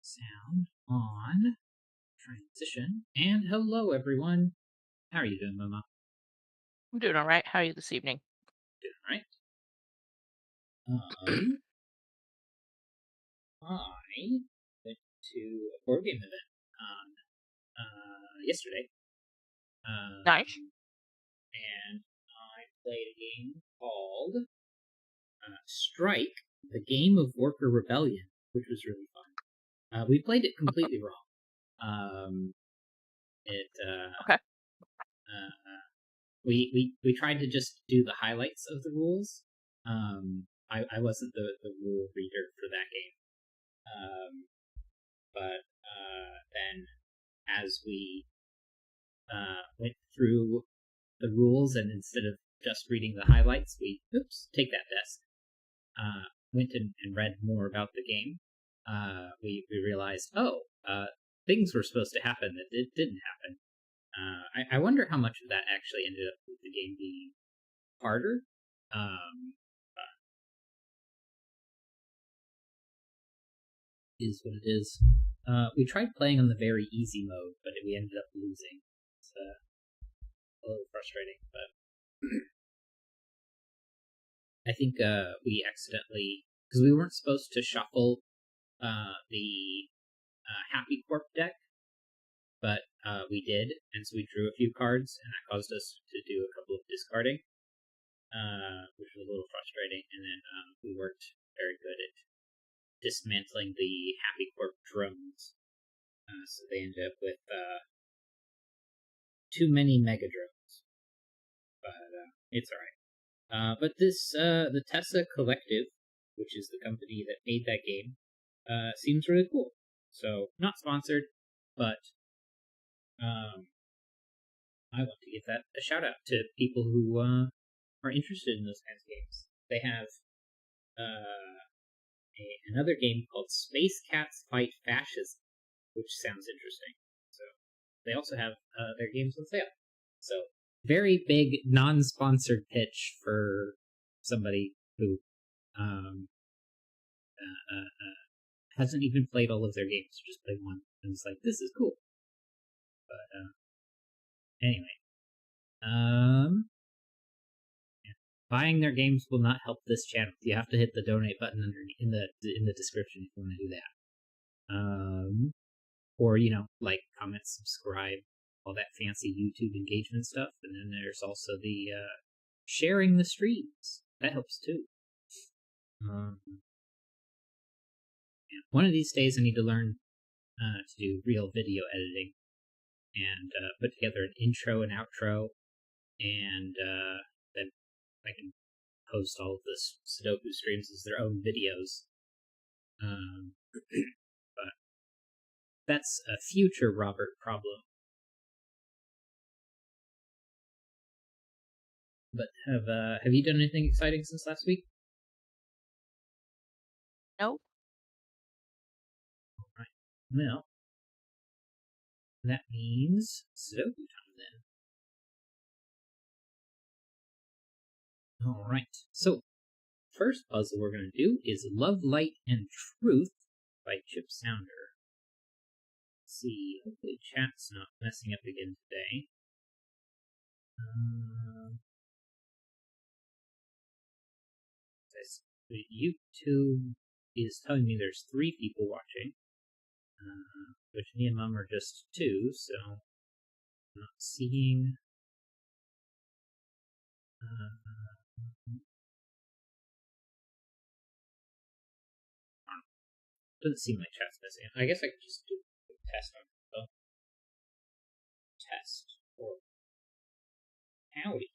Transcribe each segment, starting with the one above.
sound on transition. And hello, everyone. How are you doing, Mama? I'm doing all right. How are you this evening? Doing all right. I went to a board game event on yesterday, Nice. and I played a game called Strike: The Game of Worker Rebellion, which was really fun. We played it completely wrong. Um, it Okay. we tried to just do the highlights of the rules. I wasn't the rule reader for that game. But then as we went through the rules, and instead of just reading the highlights, we take that desk. Went and read more about the game. We realized, things were supposed to happen that didn't happen. I wonder how much of that actually ended up with the game being harder. Is what it is. We tried playing on the very easy mode, but we ended up losing. It's a little frustrating, but I think we accidentally, because we weren't supposed to shuffle the Happy Corp deck, but we did, and so we drew a few cards, and that caused us to do a couple of discarding, which was a little frustrating. And then we weren't very good at dismantling the Happy Corp drones, so they ended up with too many mega drones. But it's alright. But this, the Tessa Collective, which is the company that made that game, seems really cool. So, not sponsored, but I want to give that a shout out to people who are interested in those kinds of games. They have another game called Space Cats Fight Fascism, which sounds interesting. So they also have their games on sale. So very big non-sponsored pitch for somebody who hasn't even played all of their games, just played one, and it's like, this is cool. But anyway, yeah. Buying their games will not help this channel. You have to hit the donate button underneath in the description if you want to do that. Or like, comment, subscribe, all that fancy YouTube engagement stuff. And then there's also the sharing the streams. That helps too. Yeah. One of these days I need to learn to do real video editing and put together an intro and outro, and then I can post all of the Sudoku streams as their own videos. But that's a future Robert problem. But have you done anything exciting since last week? Nope. All right. Well, that means Sudoku time then. All right. So, first puzzle we're going to do is Love, Light, and Truth by Chip Sounder. Let's see. Hopefully chat's not messing up again today. YouTube is telling me there's 3 people watching, which me and Mom are just 2, so I'm not seeing. Doesn't seem like chat's messing up. I guess I could just do a test on the phone. Test or howdy.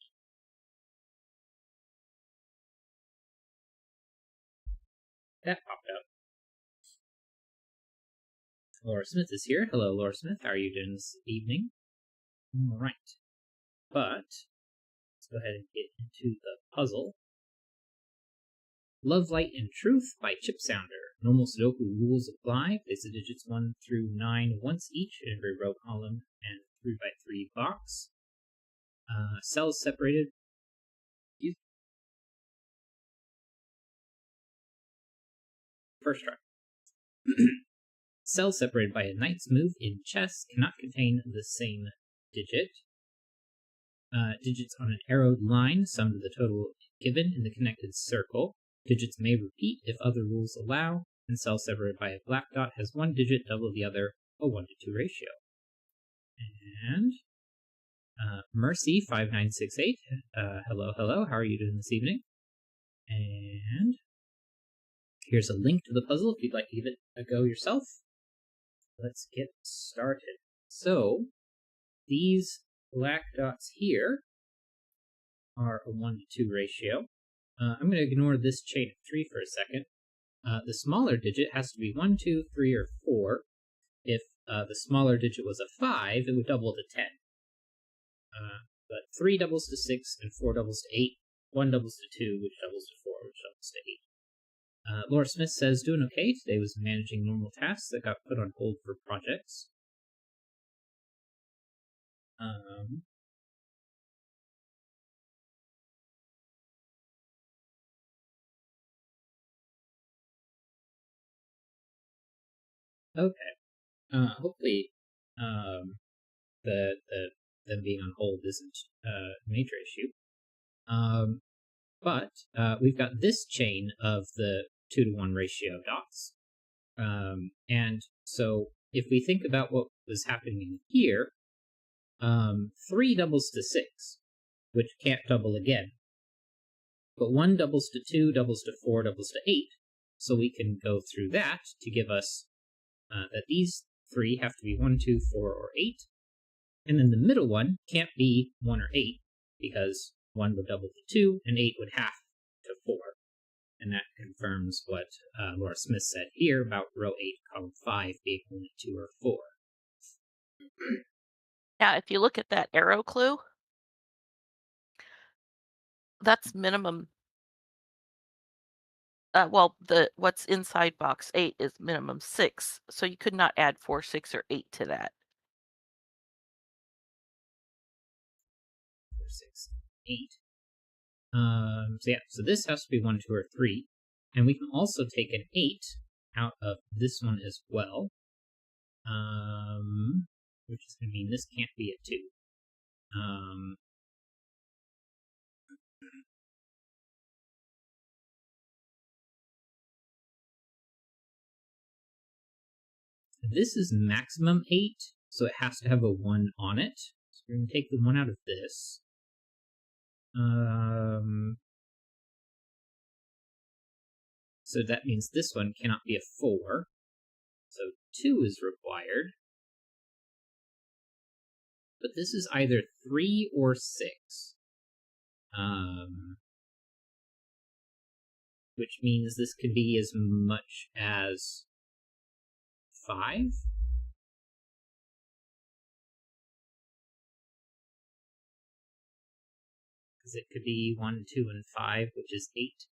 That popped up. Laura Smith is here. Hello, Laura Smith. How are you doing this evening? All right. But let's go ahead and get into the puzzle. Love, Light, and Truth by Chip Sounder. Normal Sudoku rules apply. Place the digits 1 through 9 once each in every row column and 3x3 box. Cells separated. First try. Cells separated by a knight's move in chess cannot contain the same digit. Digits on an arrowed line sum to the total given in the connected circle. Digits may repeat if other rules allow, and cells separated by a black dot has one digit double the other, a 1-to-2 ratio. And Mercy5968, hello, how are you doing this evening? And here's a link to the puzzle if you'd like to give it a go yourself. Let's get started. So, these black dots here are a 1-to-2 ratio. I'm going to ignore this chain of 3 for a second. The smaller digit has to be 1, 2, 3, or 4. If the smaller digit was a 5, it would double to 10. But 3 doubles to 6, and 4 doubles to 8. 1 doubles to 2, which doubles to 4, which doubles to 8. Laura Smith says, doing okay. Today was managing normal tasks that got put on hold for projects. Okay. Hopefully, them being on hold isn't a major issue. But we've got this chain of the 2-to-1 ratio dots. And so if we think about what was happening in here, 3 doubles to 6, which can't double again. But 1 doubles to 2, doubles to 4, doubles to 8. So we can go through that to give us that these 3 have to be 1, 2, 4, or 8. And then the middle one can't be 1 or 8, because 1 would double to 2, and 8 would half to 4. And that confirms what Laura Smith said here about row 8, column 5 being only 2 or 4. Yeah, if you look at that arrow clue, that's minimum. What's inside box 8 is minimum 6, so you could not add 4, 6, or 8 to that. 4, 6, 8. So this has to be 1, 2, or 3. And we can also take an 8 out of this one as well. Which is going to mean this can't be a 2. This is maximum 8, so it has to have a 1 on it. So we're going to take the 1 out of this. So that means this one cannot be a 4. So 2 is required. But this is either 3 or 6. Which means this could be as much as 5? Because it could be 1, 2, and 5, which is 8.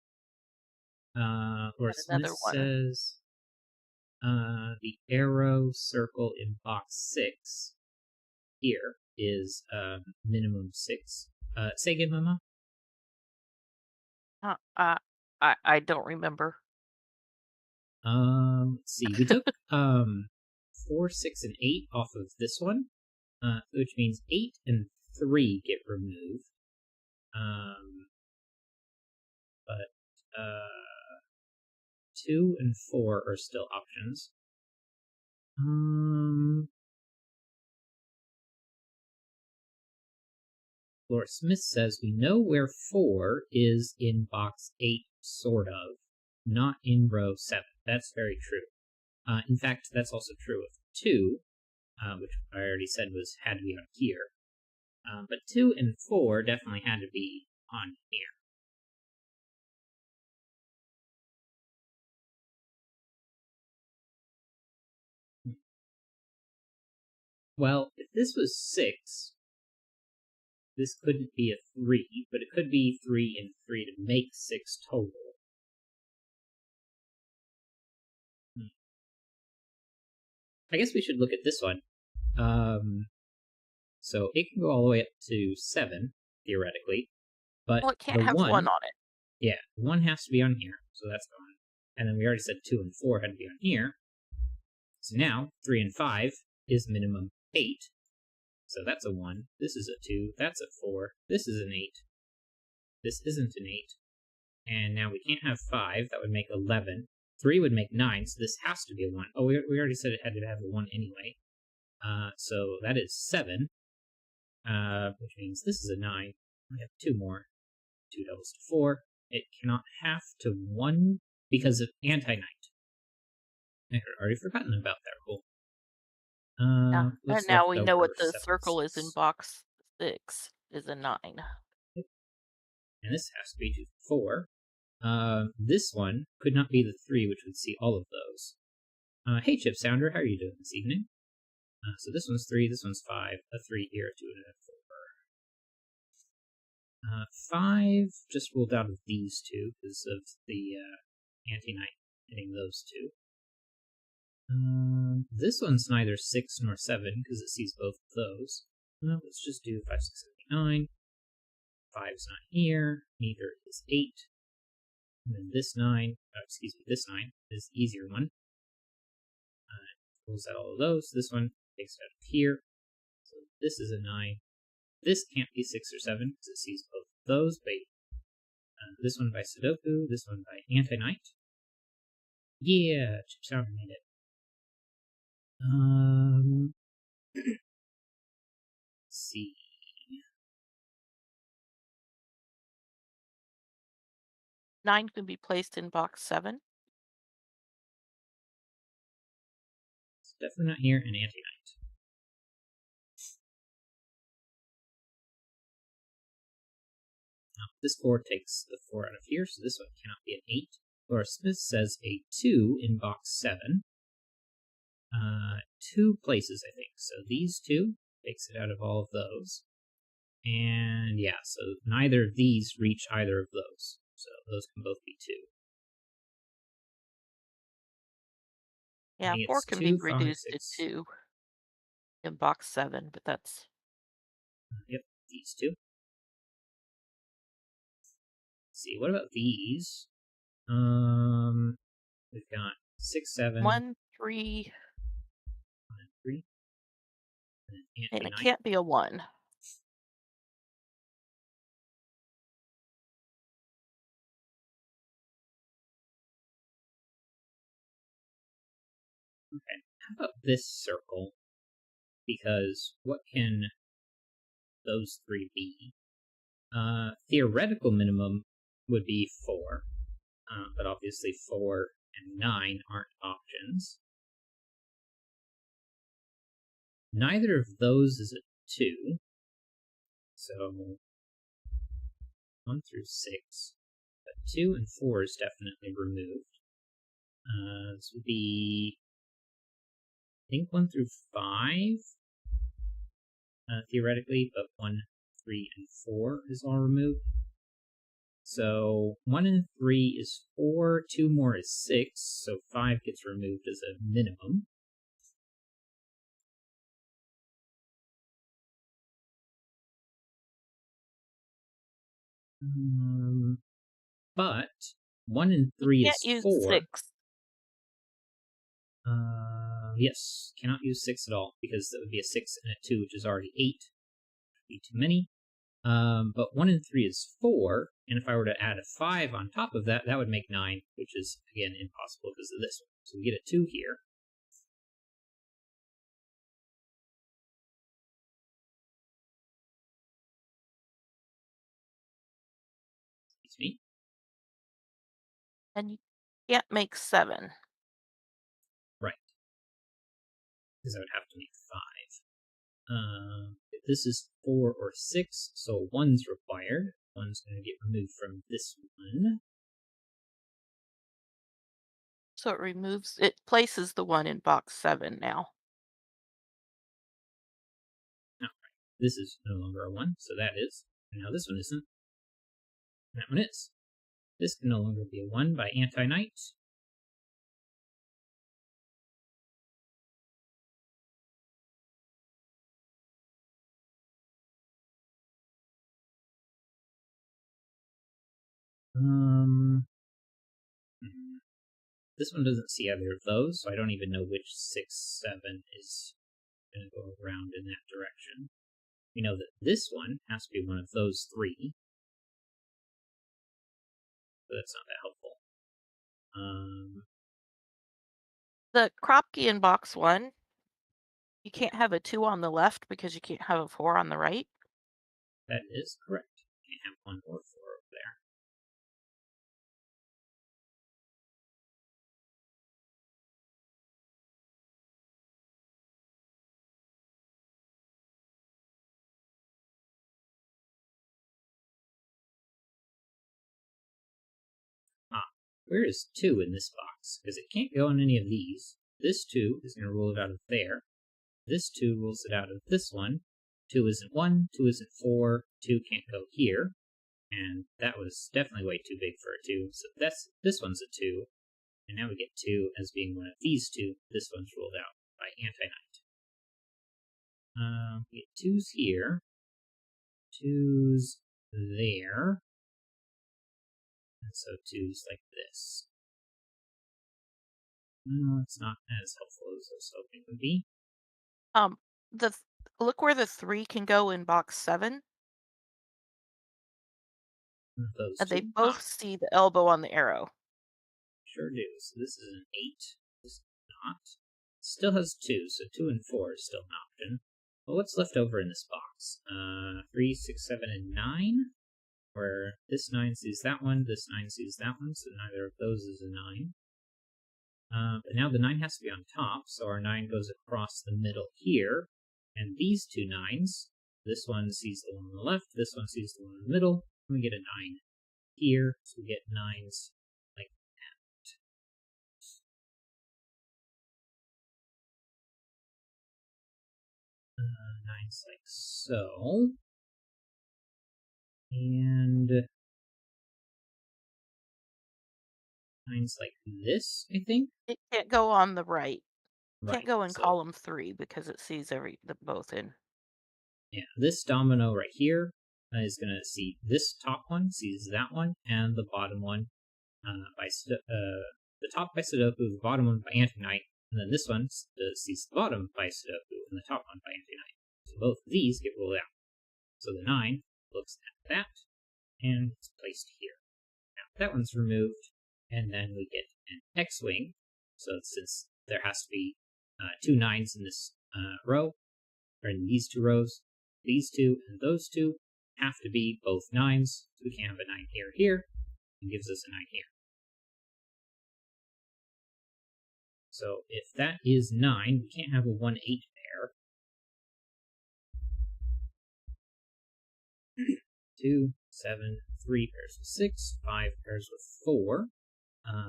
Or Smith says the arrow circle in box 6 here is minimum 6. Say again, Mama? I don't remember. Let's see. We took 4, 6, and 8 off of this one, which means 8 and 3 get removed. But 2 and 4 are still options. Laura Smith says we know where 4 is in box 8, sort of, not in row 7. That's very true. In fact, that's also true of 2, which I already said had to be on here. But 2 and 4 definitely had to be on here. Well, if this was 6, this couldn't be a 3, but it could be 3 and 3 to make 6 total. I guess we should look at this one. So it can go all the way up to 7, theoretically. But Well, it can't have 1 on it. Yeah, 1 has to be on here, so that's gone. And then we already said 2 and 4 had to be on here. So now 3 and 5 is minimum 8. So that's a 1. This is a 2. That's a 4. This is an 8. This isn't an 8. And now we can't have 5. That would make 11. 3 would make 9, so this has to be a 1. Oh, we already said it had to have a 1 anyway. So that is 7, which means this is a 9. We have 2 more. 2 doubles to 4. It cannot have to 1 because of anti-knight. I had already forgotten about that rule. Yeah. Let's And look now we know over what the 7 circle is in 6. box 6 is a 9. And this has to be 2 4. This one could not be the 3, which would see all of those. Hey, Chip Sounder, how are you doing this evening? So this one's 3, this one's 5, a 3 here, a 2 and a 4. 5 just ruled out of these two because of the anti-knight hitting those two. This one's neither 6 nor 7 because it sees both of those. Let's just do 5, 6, 7, 8, 9. 5's not here, neither is 8. And then this 9, this 9 is the easier one. Pulls out all of those. This one takes it out of here. So this is a 9. This can't be 6 or 7 because it sees both of those. But this one by Sudoku, this one by Anti-Knight. Yeah, Chip Sounder made it. Let's see. Nine can be placed in box 7. It's definitely not here, and Anti-Knight. Now, this 4 takes the 4 out of here, so this one cannot be an 8. Laura Smith says a 2 in box 7. 2 places, I think. So these 2 takes it out of all of those. And yeah, so neither of these reach either of those. So those can both be 2. Yeah, 4 can be 2, 5, reduced to 6. 2 in box 7, but that's... Yep, these 2. Let's see, what about these? We've got 6, 7. 1, 3. 1 and 3. And it can't be a 1. Okay, how about this circle? Because what can those 3 be? Theoretical minimum would be 4, but obviously 4 and 9 aren't options. Neither of those is a 2, so 1 through 6, but 2 and 4 is definitely removed. This would be, I think, 1 through 5, theoretically, but 1, 3, and 4 is all removed. So 1 and 3 is 4, 2 more is 6, so 5 gets removed as a minimum. But 1 and 3 You is can't use 4. 6. Yes, cannot use 6 at all, because that would be a 6 and a 2, which is already 8. Would be too many. But 1 and 3 is 4, and if I were to add a 5 on top of that, that would make 9, which is, again, impossible because of this one. So we get a 2 here. Excuse me. And you can't make 7. Right. Because I would have to make 5. If this is 4 or 6, so 1's required. 1's going to get removed from this one. So it places the 1 in box 7 now. Alright, this is no longer a 1, so that is. And now this one isn't. And that one is. This can no longer be a 1 by Anti-Knight. this one doesn't see either of those, so I don't even know which 6, 7 is going to go around in that direction. We know that this one has to be one of those 3, but that's not that helpful. The crop key in box 1, you can't have a 2 on the left because you can't have a 4 on the right. That is correct. Can't have 1 or 4 over there. Where is 2 in this box? Because it can't go on any of these. This 2 is going to rule it out of there. This 2 rules it out of this one. 2 isn't 1, 2 isn't 4, 2 can't go here. And that was definitely way too big for a 2, so this one's a 2. And now we get 2 as being one of these 2. This one's ruled out by anti-knight. We get 2's here. 2's there. And so 2's like this. Well, it's not as helpful as I was hoping it would be. Look where the 3 can go in box 7. Those And they two. both see the elbow on the arrow. Sure do. So this is an 8. This is not. Still has 2, so 2 and 4 is still an option. Well, what's left over in this box? 3, 6, 7, and 9. Where this 9 sees that one, this 9 sees that one, so neither of those is a 9. But now the 9 has to be on top, so our 9 goes across the middle here. And these 2 9s, this one sees the one on the left, this one sees the one in the middle, and we get a 9 here, so we get 9s like that. 9s like so. And 9s like this, I think. It can't go on the right. Right. Can't go in so, column 3 because it sees both in. Yeah, this domino right here is going to see this top one, sees that one, and the bottom one the top by Sudoku, the bottom one by anti-knight, and then this one sees the bottom by Sudoku and the top one by anti-knight. So both of these get ruled out. So the 9 looks at that, and it's placed here. Now that one's removed, and then we get an X-wing. So since there has to be 2 9s in this row, or in these 2 rows, these 2 and those 2 have to be both 9s. So we can't have a 9 here, and gives us a 9 here. So if that is 9, we can't have a 1, 8 there. 2, 7, 3 pairs with 6, 5 pairs with 4,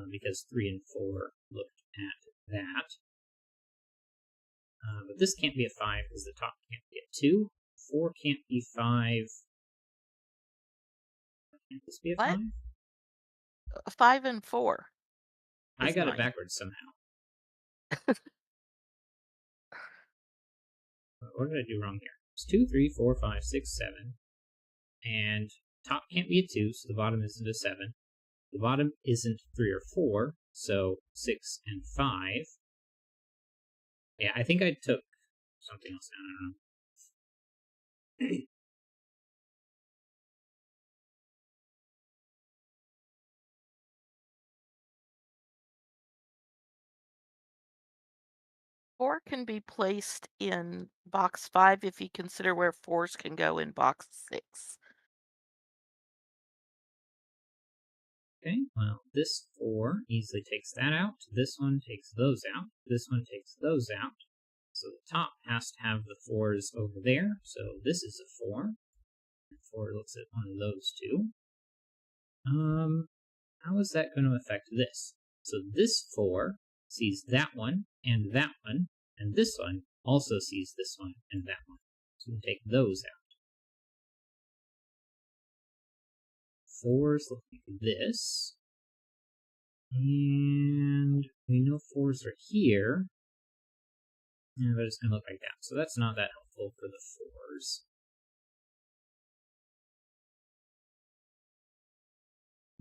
because 3 and 4 looked at that. But this can't be a 5 because the top can't be a 2. 4 can't be 5. Can't this be a 5? 5 and 4. I got 9. it backwards somehow. What did I do wrong here? It's 2, 3, 4, 5, 6, 7. And top can't be a 2, so the bottom isn't a 7. The bottom isn't 3 or 4, so 6 and 5. Yeah, I think I took something else down. I don't know. 4 can be placed in box 5 if you consider where 4s can go in box 6. Okay, well, this 4 easily takes that out. This one takes those out. This one takes those out. So the top has to have the 4s over there. So this is a 4. 4 looks at one of those 2. How is that going to affect this? So this 4 sees that one, and this one also sees this one and that one. So we take those out. 4s look like this. And we know 4s are here. But it's going to look like that. So that's not that helpful for the 4s.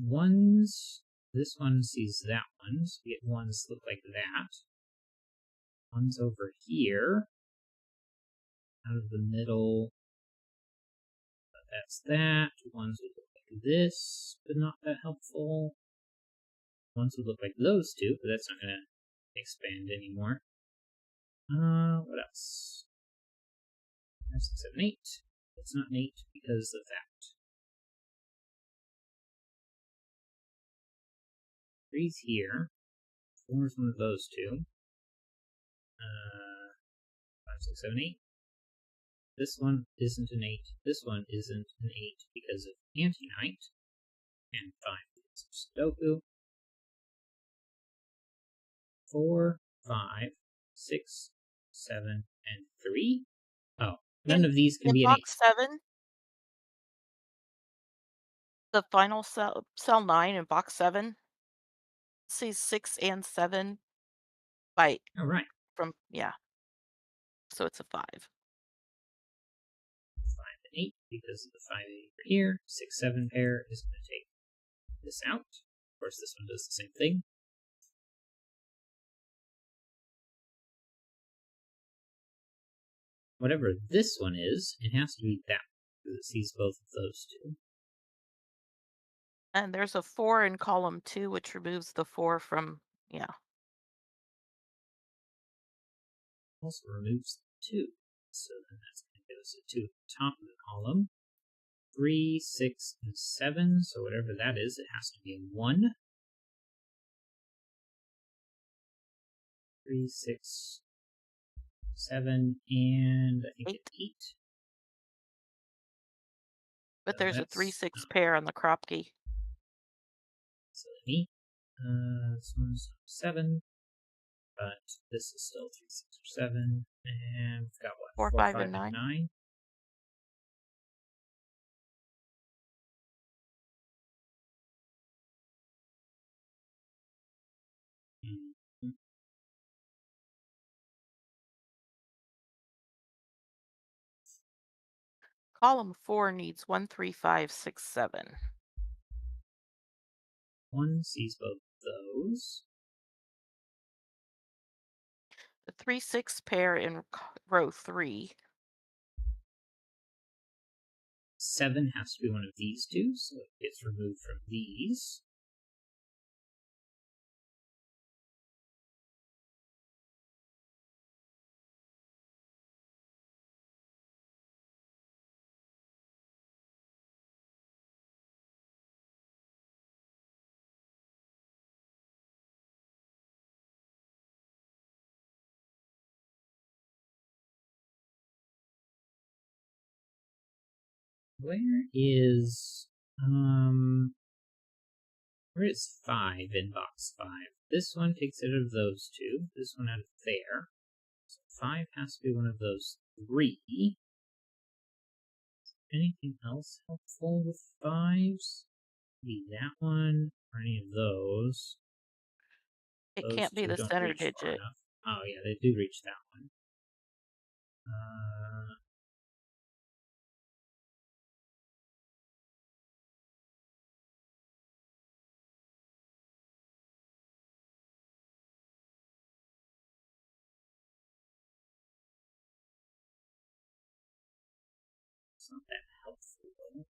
1s This one sees that one, so we get ones look like that. One's over here, out of the middle. But that's that. Ones would look like this, but not that helpful. Ones would look like those two, but that's not going to expand anymore. What else? 5, 6, 7, 8. It's not an 8 because of that. 3's here. 4's one of those two. 5, 6, 7, 8. This one isn't an 8. This one isn't an 8 because of Anti-Knight. And 5 because of Sudoku. 4, 5, 6, 7, and 3. Oh, none of these can in be an 8. box 7, the final cell 9 in box 7 sees 6 and 7 by All right. from so it's a 5. 5 and 8 because of the 5 and 8 here. 6, 7 pair is going to take this out. Of course, this one does the same thing. Whatever this one is, it has to be that one because it sees both of those two. And there's a 4 in column 2, which removes the 4 from, Also removes 2. So then that's going to give us a 2 at the top of the column. 3, 6, and 7. So whatever that is, it has to be a 1. 3, 6, 7, and I think 8. 8. But So there's a that's 3-6 pair on the crop key. silly me. This one's 7, but this is still 3, 6, or 7. And we've got what? 4, 4, 5, 5, and and 9. 9. Mhm. Column 4 needs 1, 3, 5, 6, 7. 1 sees both those. The 3-6 pair in row 3. 7 has to be one of these two, so it gets removed from these. Where is where is 5 in box 5? This one takes it out of those two. This one out of there. So 5 has to be one of those 3. Anything else helpful with 5s? Maybe that one or any of those. It Those can't be two the don't center reach far digit. enough. Oh yeah, they do reach that one. Uh, it's not that helpful though.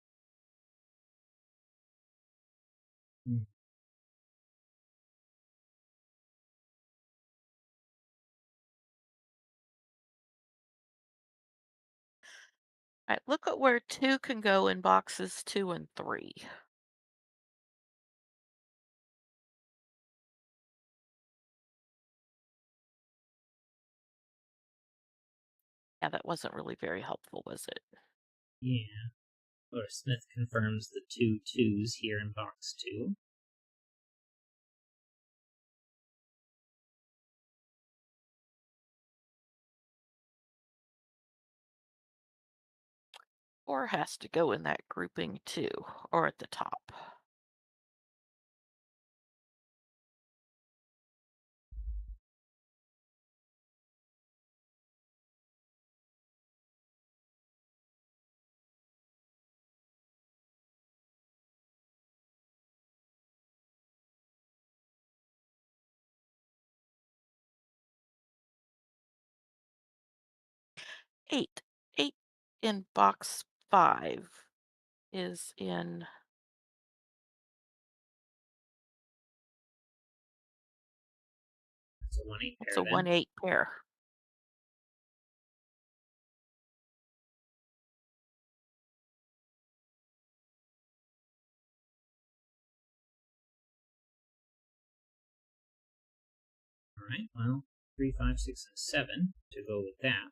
Hmm. All right, look at where 2 can go in boxes 2 and 3. Yeah, that wasn't really very helpful, was it? Yeah. Or Smith confirms the 2 2s here in box 2. Or has to go in that grouping too, or at the top. 8. 8 in box 5 is in. It's a 1-8 It's pair a then. 1-8 pair. Alright, well, 3, 5, 6, and 7 to go with that.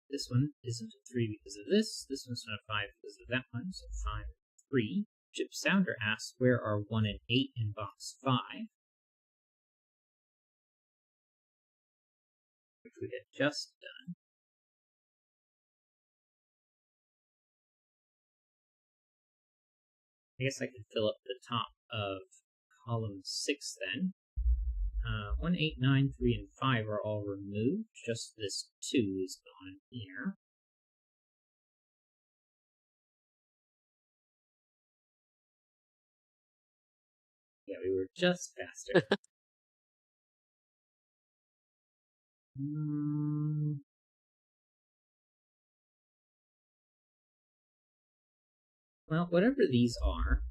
This one isn't a 3 because of this. This one's not a 5 because of that one, so 5, 3. Chip Sounder asks, where are 1 and 8 in box 5? Which we had just done. I guess I could fill up the top of column 6 then. 1, 8, 9, 3, and 5 are all removed. Just this 2 is gone here. Yeah, we were just faster. Well, whatever these are,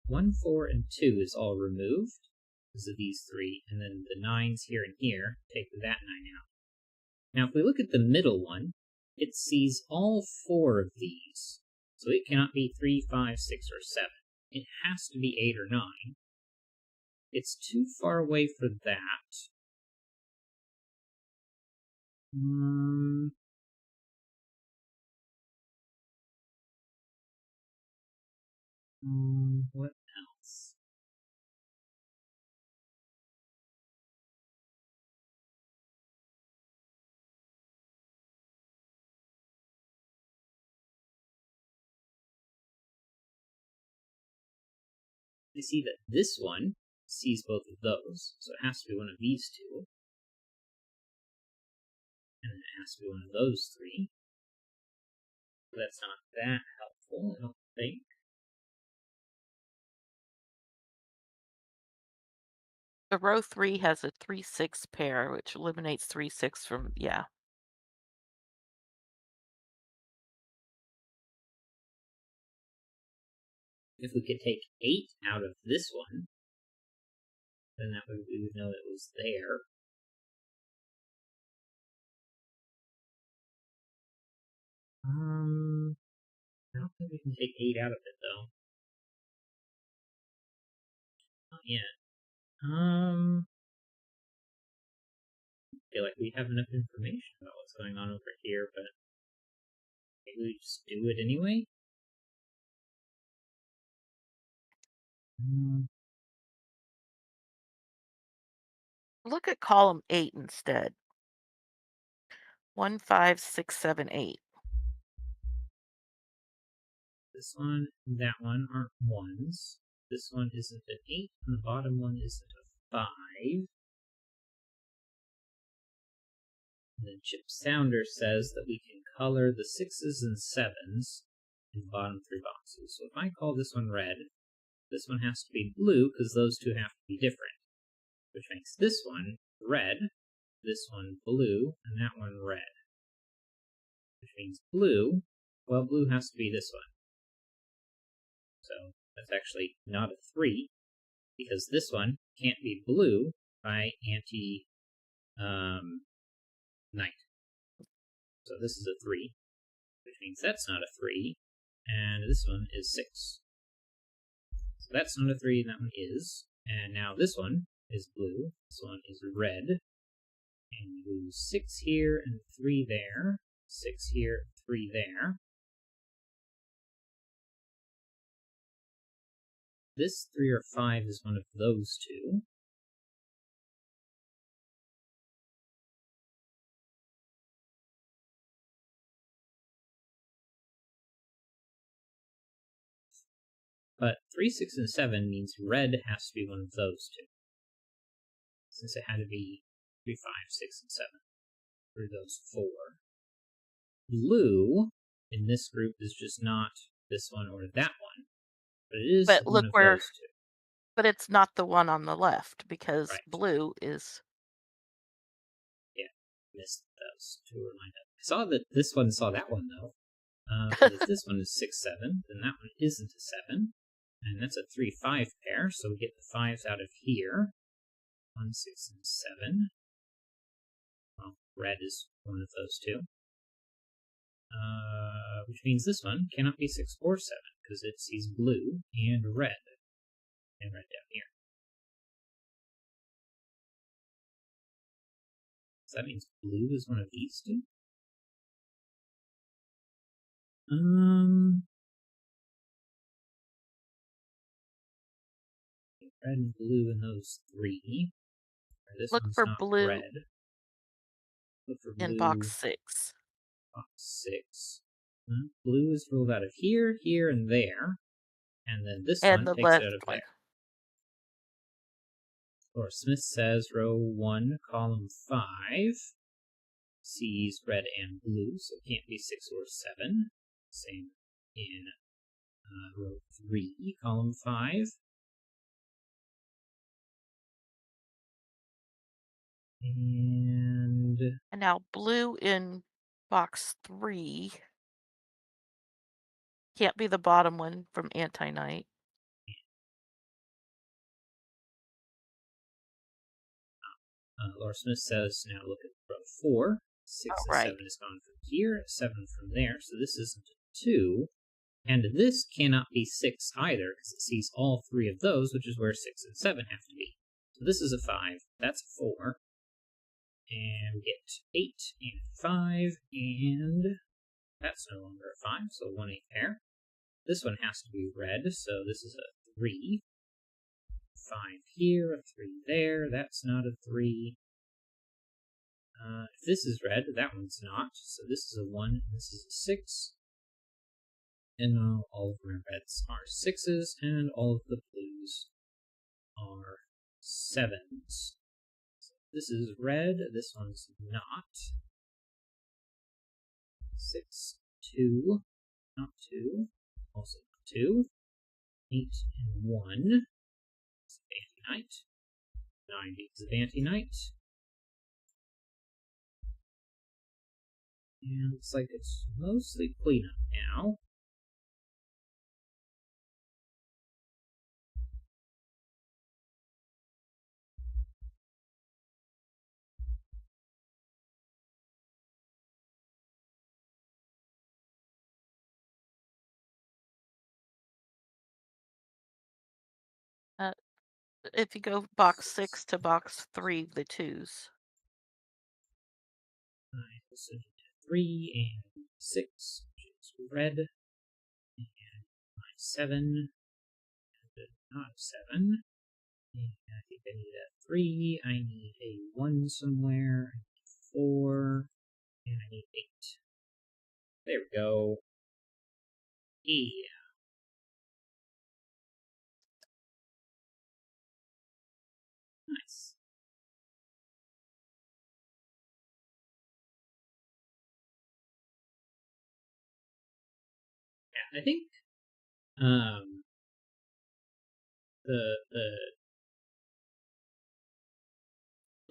1, 4, and 2 is all removed because of these 3, and then the 9's here and here, take that 9 out. Now, if we look at the middle one, it sees all 4 of these, so it cannot be 3, 5, 6, or 7. It has to be 8 or 9. It's too far away for that. What else? I see that this one sees both of those, so it has to be one of these 2. And then it has to be one of those 3. That's not that helpful, I don't think. The row 3 has a 3-6 pair, which eliminates 3-6 from, yeah. If we could take 8 out of this one, then that way we would know it was there. I don't think we can take 8 out of it, though. Not yet. I feel like we have enough information about what's going on over here, but maybe we just do it anyway? Look at column 8 instead. 1, 5, 6, 7, 8. This one and that one aren't 1s. This one isn't an 8, and the bottom one isn't a 5. And then Chip Sounder says that we can color the 6s and 7s in the bottom 3 boxes. So if I call this one red, this one has to be blue because those 2 have to be different, which makes this one red, this one blue, and that one red. Which means blue, well, blue has to be this one. So that's actually not a 3, because this one can't be blue by anti-night. So this is a 3, which means that's not a 3, and this one is 6. So that's not a 3, and that one is. And now this one is blue, this one is red, and we lose 6 here and 3 there, 6 here, 3 there. This 3 or 5 is one of those 2. But 3, 6, and 7 means red has to be one of those 2. Since it had to be 3, 5, 6, and 7 for those 4. Blue in this group is just not this one or that one, but it is But one look of where, those 2. but it's not the one on the left because Right. blue is. Yeah. Missed those 2 were lined up. saw that this one saw that one, though. But if this one is 6, 7, then that one isn't a 7. And that's a 3, 5 pair, so we get the 5s out of here. 1, 6, and 7. Well, red is one of those two. Which means this one cannot be 6 or 7, because it sees blue and red. And red down here. So that means blue is one of these two? Red and blue in those 3. This Look one's for not blue red. Look for blue. in box 6. Box 6. Blue is ruled out of here, here, and there. And then this And one the takes it left out of one. there. Laura Smith says row 1, column 5 sees red and blue, so it can't be 6 or 7. Same in row 3, column 5. And now blue in box 3 can't be the bottom one from Anti-Night. Laura Smith says, now look at row 4. 6 and 7 is gone from here, 7 from there, so this isn't a 2. And this cannot be 6 either, because it sees all 3 of those, which is where 6 and 7 have to be. So this is a 5, that's a 4. And we get 8 and 5, and that's no longer a 5, so 1 8 pair. This one has to be red, so this is a 3. 5 here, a 3 there, that's not a 3. If this is red, that one's not, so this is a 1, and this is a 6. And now all of my reds are 6s, and all of the blues are 7s. So this is red, this one's not. 6, 2, not 2, also not 2. 8 and 1. It's a Vanty Knight. 9 is a Vanty Knight. And looks like it's mostly cleanup now. If you go box 6 to box 3, the 2s. I also need 3 and 6, which is red. And 7, and not 7. And I think I need a 3, I need a 1 somewhere, I need 4, and I need 8. There we go. Yeah. Nice. Yeah, I think the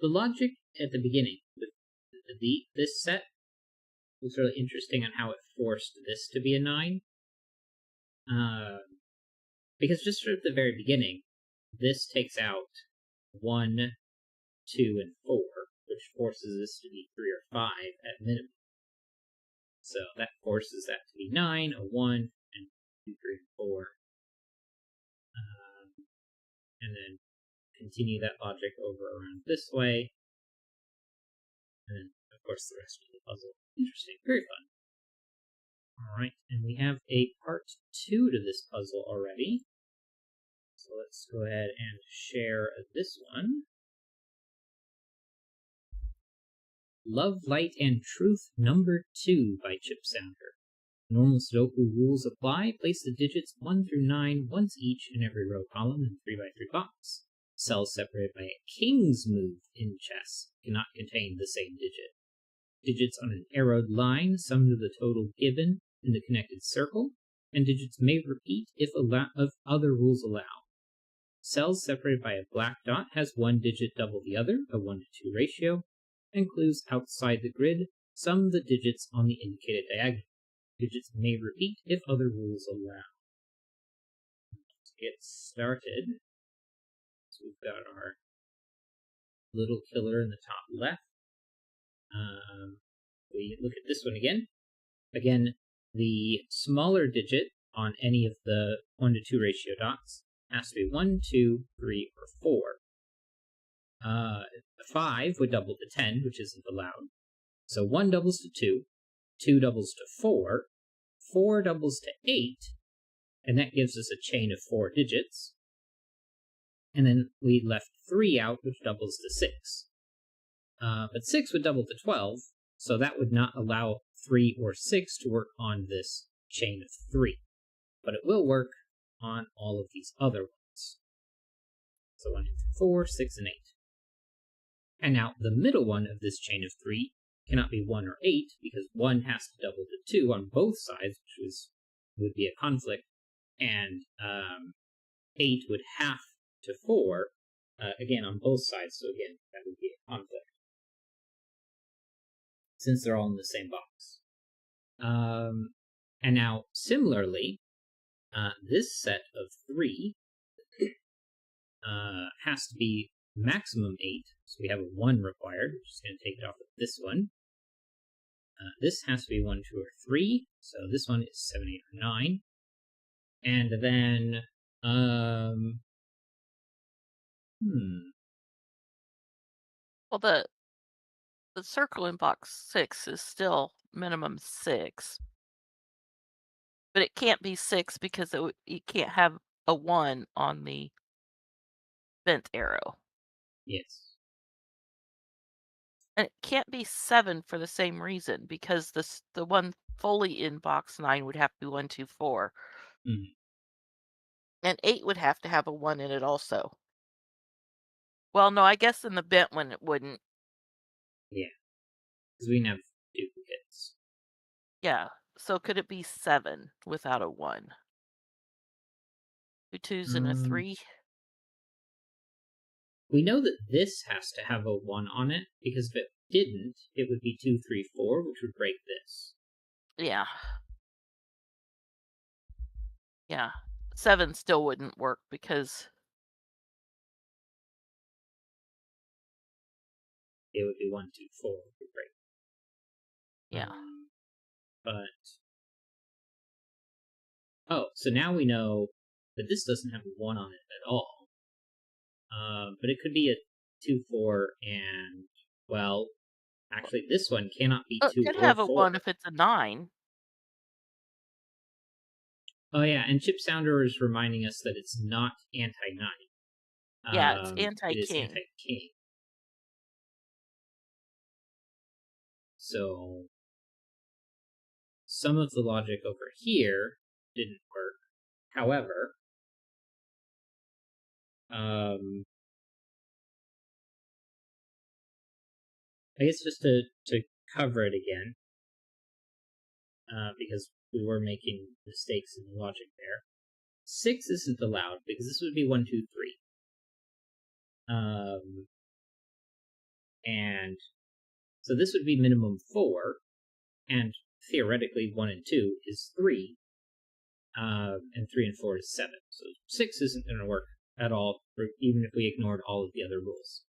logic at the beginning with this set was really interesting on how it forced this to be a 9. Because just at the very beginning, this takes out 1, 2, and 4, which forces this to be 3 or 5 at minimum. So that forces that to be 9, a 1, and 2, 3, and 4. And then continue that logic over around this way. And then, of course, the rest of the puzzle. Interesting. Very fun. Alright, and we have a part 2 to this puzzle already. So let's go ahead and share this one. Love, Light, and Truth number 2 by Chip Sounder. Normal Sudoku rules apply. Place the digits 1 through 9 once each in every row column in 3x3 box. Cells separated by a king's move in chess cannot contain the same digit. Digits on an arrowed line sum to the total given in the connected circle, and digits may repeat if other rules allow. Cells separated by a black dot has one digit double the other, a 1 to 2 ratio, and clues outside the grid Sum the digits on the indicated diagonal. Digits may repeat if other rules allow. Let's get started. So we've got our little killer in the top left. We look at this one again. Again, the smaller digit on any of the 1 to 2 ratio dots has to be 1, 2, 3, or 4. 5 would double to 10, which isn't allowed. So 1 doubles to 2, 2 doubles to 4, 4 doubles to 8, and that gives us a chain of 4 digits. And then we left 3 out, which doubles to 6. But 6 would double to 12, so that would not allow 3 or 6 to work on this chain of 3. But it will work on all of these other ones. So 1, 2, 3, 4, 6, and 8. And now the middle one of this chain of 3 cannot be 1 or 8, because 1 has to double to 2 on both sides, which would be a conflict, and 8 would have to 4, again, on both sides, so again, that would be a conflict, since they're all in the same box. And now, similarly, this set of 3 has to be maximum 8, so we have a 1 required, which is going to take it off of this one. This has to be 1, 2, or 3, so this one is 7, 8, or 9. And then, Well, the circle in box 6 is still minimum 6. But it can't be 6 because you can't have a 1 on the bent arrow. Yes. And it can't be 7 for the same reason, because the one fully in box 9 would have to be 1, 2, 4. Mm-hmm. And 8 would have to have a 1 in it also. Well, no, I guess in the bent one it wouldn't. Yeah. Because we can have duplicates. Yeah. So could it be 7 without a 1? 2 2s and a 3? We know that this has to have a 1 on it, because if it didn't, it would be 2, 3, 4, which would break this. Yeah. Yeah. 7 still wouldn't work because It would be 1, 2, 4, which would break. yeah. So now we know that this doesn't have a 1 on it at all. But it could be a 2, 4, and, well, actually, this one cannot be It 2 could or have a 4. 1 if it's a 9. Oh, yeah, and Chip Sounder is reminding us that it's not anti-9. Yeah, it's It is anti-king. anti-king. So, some of the logic over here didn't work. However, I guess just to cover it again, because we were making mistakes in the logic there. 6 isn't allowed, because this would be 1, 2, 3. And so this would be minimum 4, and theoretically 1 and 2 is 3, and 3 and 4 is 7. So 6 isn't going to work at all, even if we ignored all of the other rules.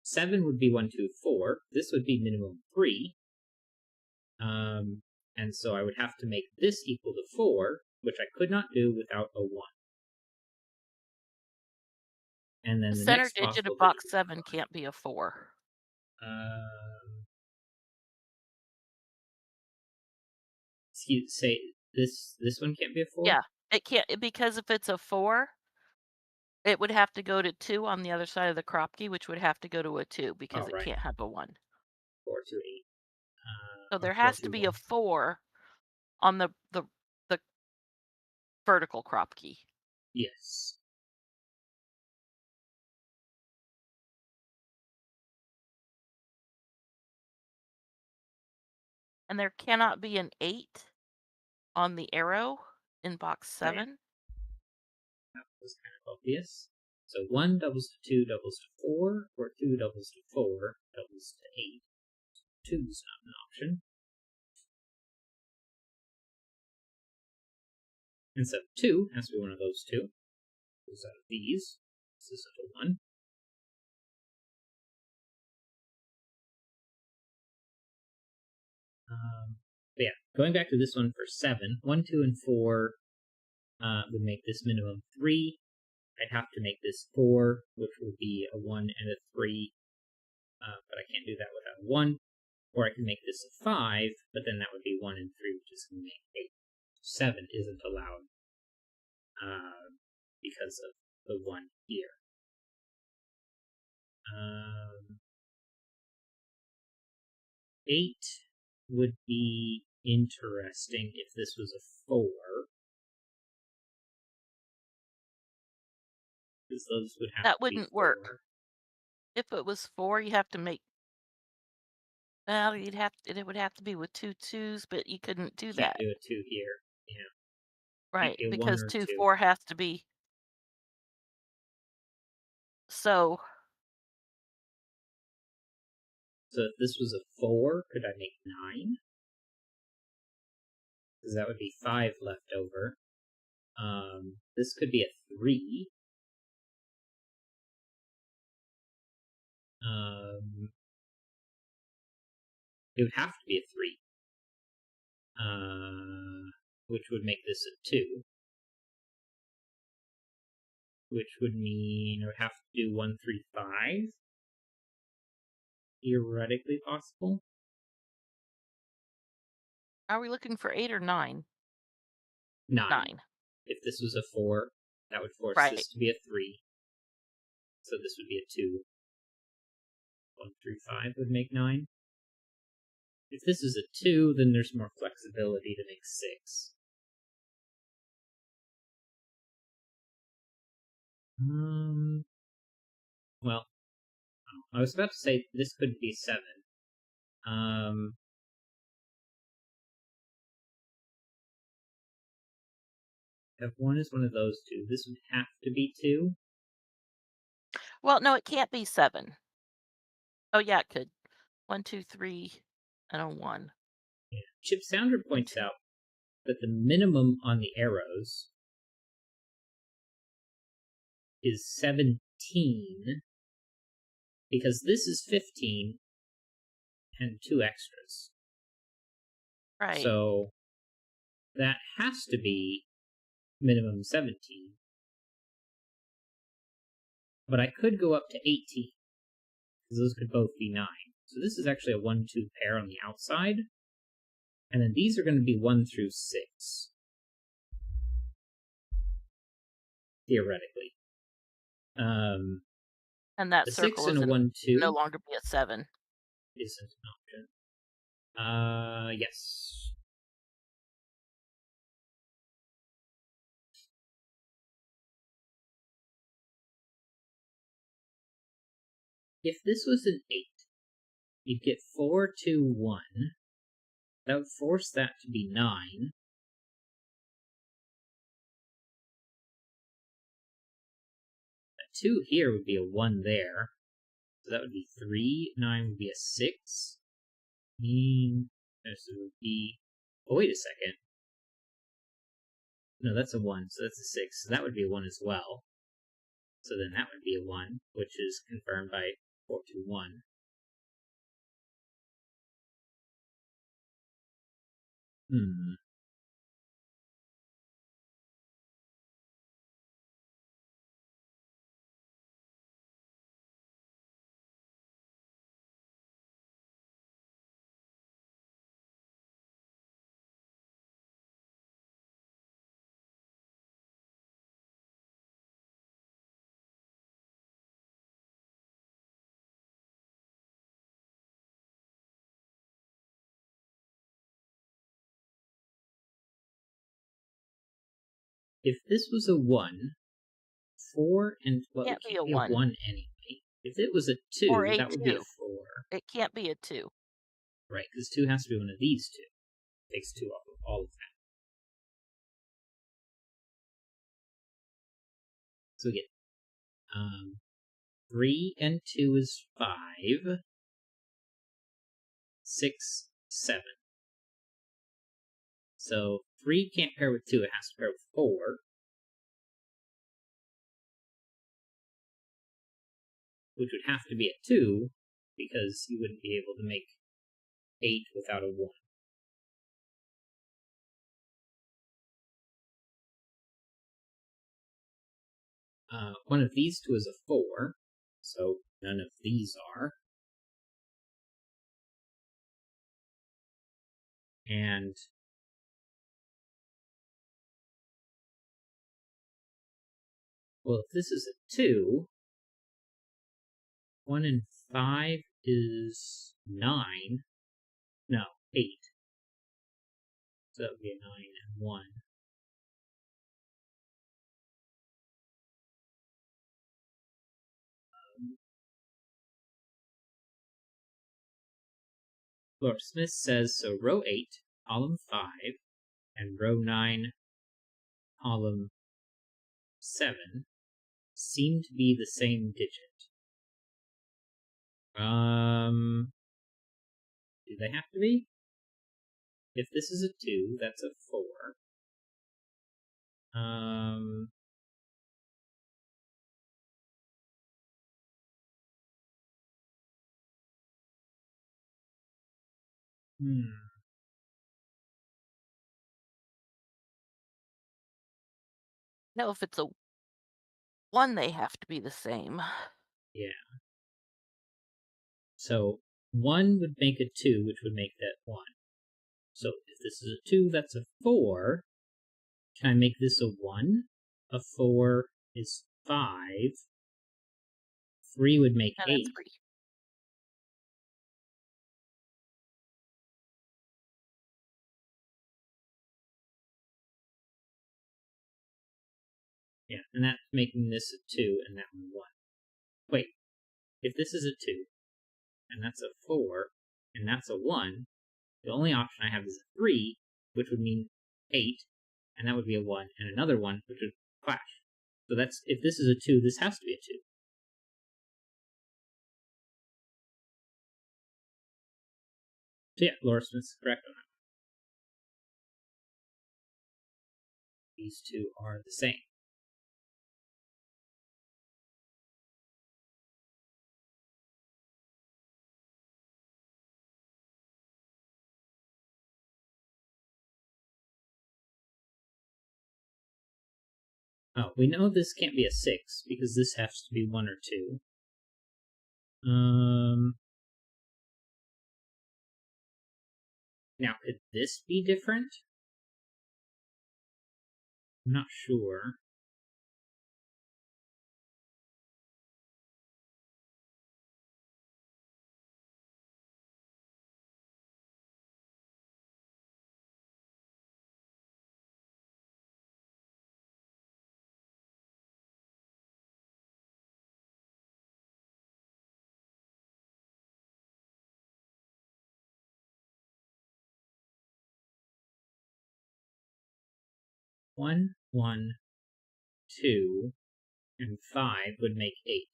7 would be 1, 2, 4. This would be minimum 3. And so I would have to make this equal to 4, which I could not do without a 1. And then The the center next digit possible of box digit 7 can't be a 4. Say this one can't be a 4? Yeah, it can't, because if it's a 4, it would have to go to 2 on the other side of the crop key, which would have to go to a 2 because Oh, it right. can't have a 1. 4, 2, 8. So Or there 4, has to 2, be 1. a 4 on the vertical crop key. Yes. And there cannot be an 8 on the arrow in box 7. Right. That was kind of obvious. So 1 doubles to 2 doubles to 4, or 2 doubles to 4 doubles to 8. 2 is not an option. And so 2 has to be one of those two. Goes out of these. This isn't a 1. But yeah, going back to this one for 7, 1, 2, and 4 would make this minimum 3. I'd have to make this 4, which would be a 1 and a 3, but I can't do that without a 1. Or I can make this a 5, but then that would be 1 and 3, which is going to make 8. 7 isn't allowed because of the 1 here. 8 would be interesting if this was a 4. Because those would have That to be wouldn't 4. work. If it was 4, you have to make. Well, it would have to be with 2 2s, but you couldn't do Can't that. do a 2 here. Yeah. Right, Can't do 1 because or 2 2. 4 has to be. So So if this was a 4, could I make 9? Because that would be 5 left over. This could be a 3. It would have to be a 3. Which would make this a 2. Which would mean I would have to do 1, 3, 5. Theoretically possible. are we looking for 8 or 9? 9. 9. If this was a 4, that would force Right. this to be a 3. So this would be a 2. 1 through 5 would make 9. If this is a 2, then there's more flexibility to make 6. Well, I was about to say this could be 7. If 1 is one of those two, this would have to be 2. Well, no, it can't be 7. Oh, yeah, it could. 1 2 3 and a 1. Yeah. Chip Sounder 1 points 2. out that the minimum on the arrows is 17 because this is 15 and 2 extras. Right. So that has to be minimum 17. But I could go up to 18 because those could both be 9. So this is actually a 1 2 pair on the outside. And then these are going to be 1 through 6. Theoretically. And that The 6 circle and a is 1 no 2 longer be a 7. isn't an option. Yes. If this was an 8, you'd get 4 2 1. That would force that to be 9. A 2 here would be a 1 there. So that would be 3. 9 would be a 6. This would be. Oh, wait a second. No, that's a 1, so that's a 6. So that would be a 1 as well. So then that would be a 1, which is confirmed by 4 2 1. If this was a 1, 4 and. Well, it Can't be can't a be a 1 1 anyway. If it was a or 2, a that would be a 2. 4. It can't be a 2. Right, because 2 has to be one of these two. Takes 2 off of all of that. So we get 3 and 2 is 5. 6, 7. So 3 can't pair with 2, it has to pair with 4. Which would have to be a 2, because you wouldn't be able to make 8 without a 1. One of these two is a 4, so none of these are. And well, if this is a 2, 1 and 5 is 9. No, 8. So that would be a 9 and 1. Laura Smith says, so row 8, column 5, and row 9, column 7 seem to be the same digit. Do they have to be? If this is a 2, that's a 4. No, if it's a 1, they have to be the same. Yeah. So 1 would make a 2, which would make that 1. So if this is a 2, that's a 4. Can I make this a 1? A 4 is 5. 3 would make No, 8. that's 3. Yeah, and that's making this a 2 and that one 1. Wait, if this is a 2, and that's a 4, and that's a 1, the only option I have is a 3, which would mean 8, and that would be a 1, and another 1, which would clash. So that's, if this is a 2, this has to be a 2. So yeah, Laura Smith's correct on that. These two are the same. Oh, we know this can't be a 6, because this has to be 1 or 2. Now, could this be different? I'm not sure. One, 1, 2, and 5 would make 8.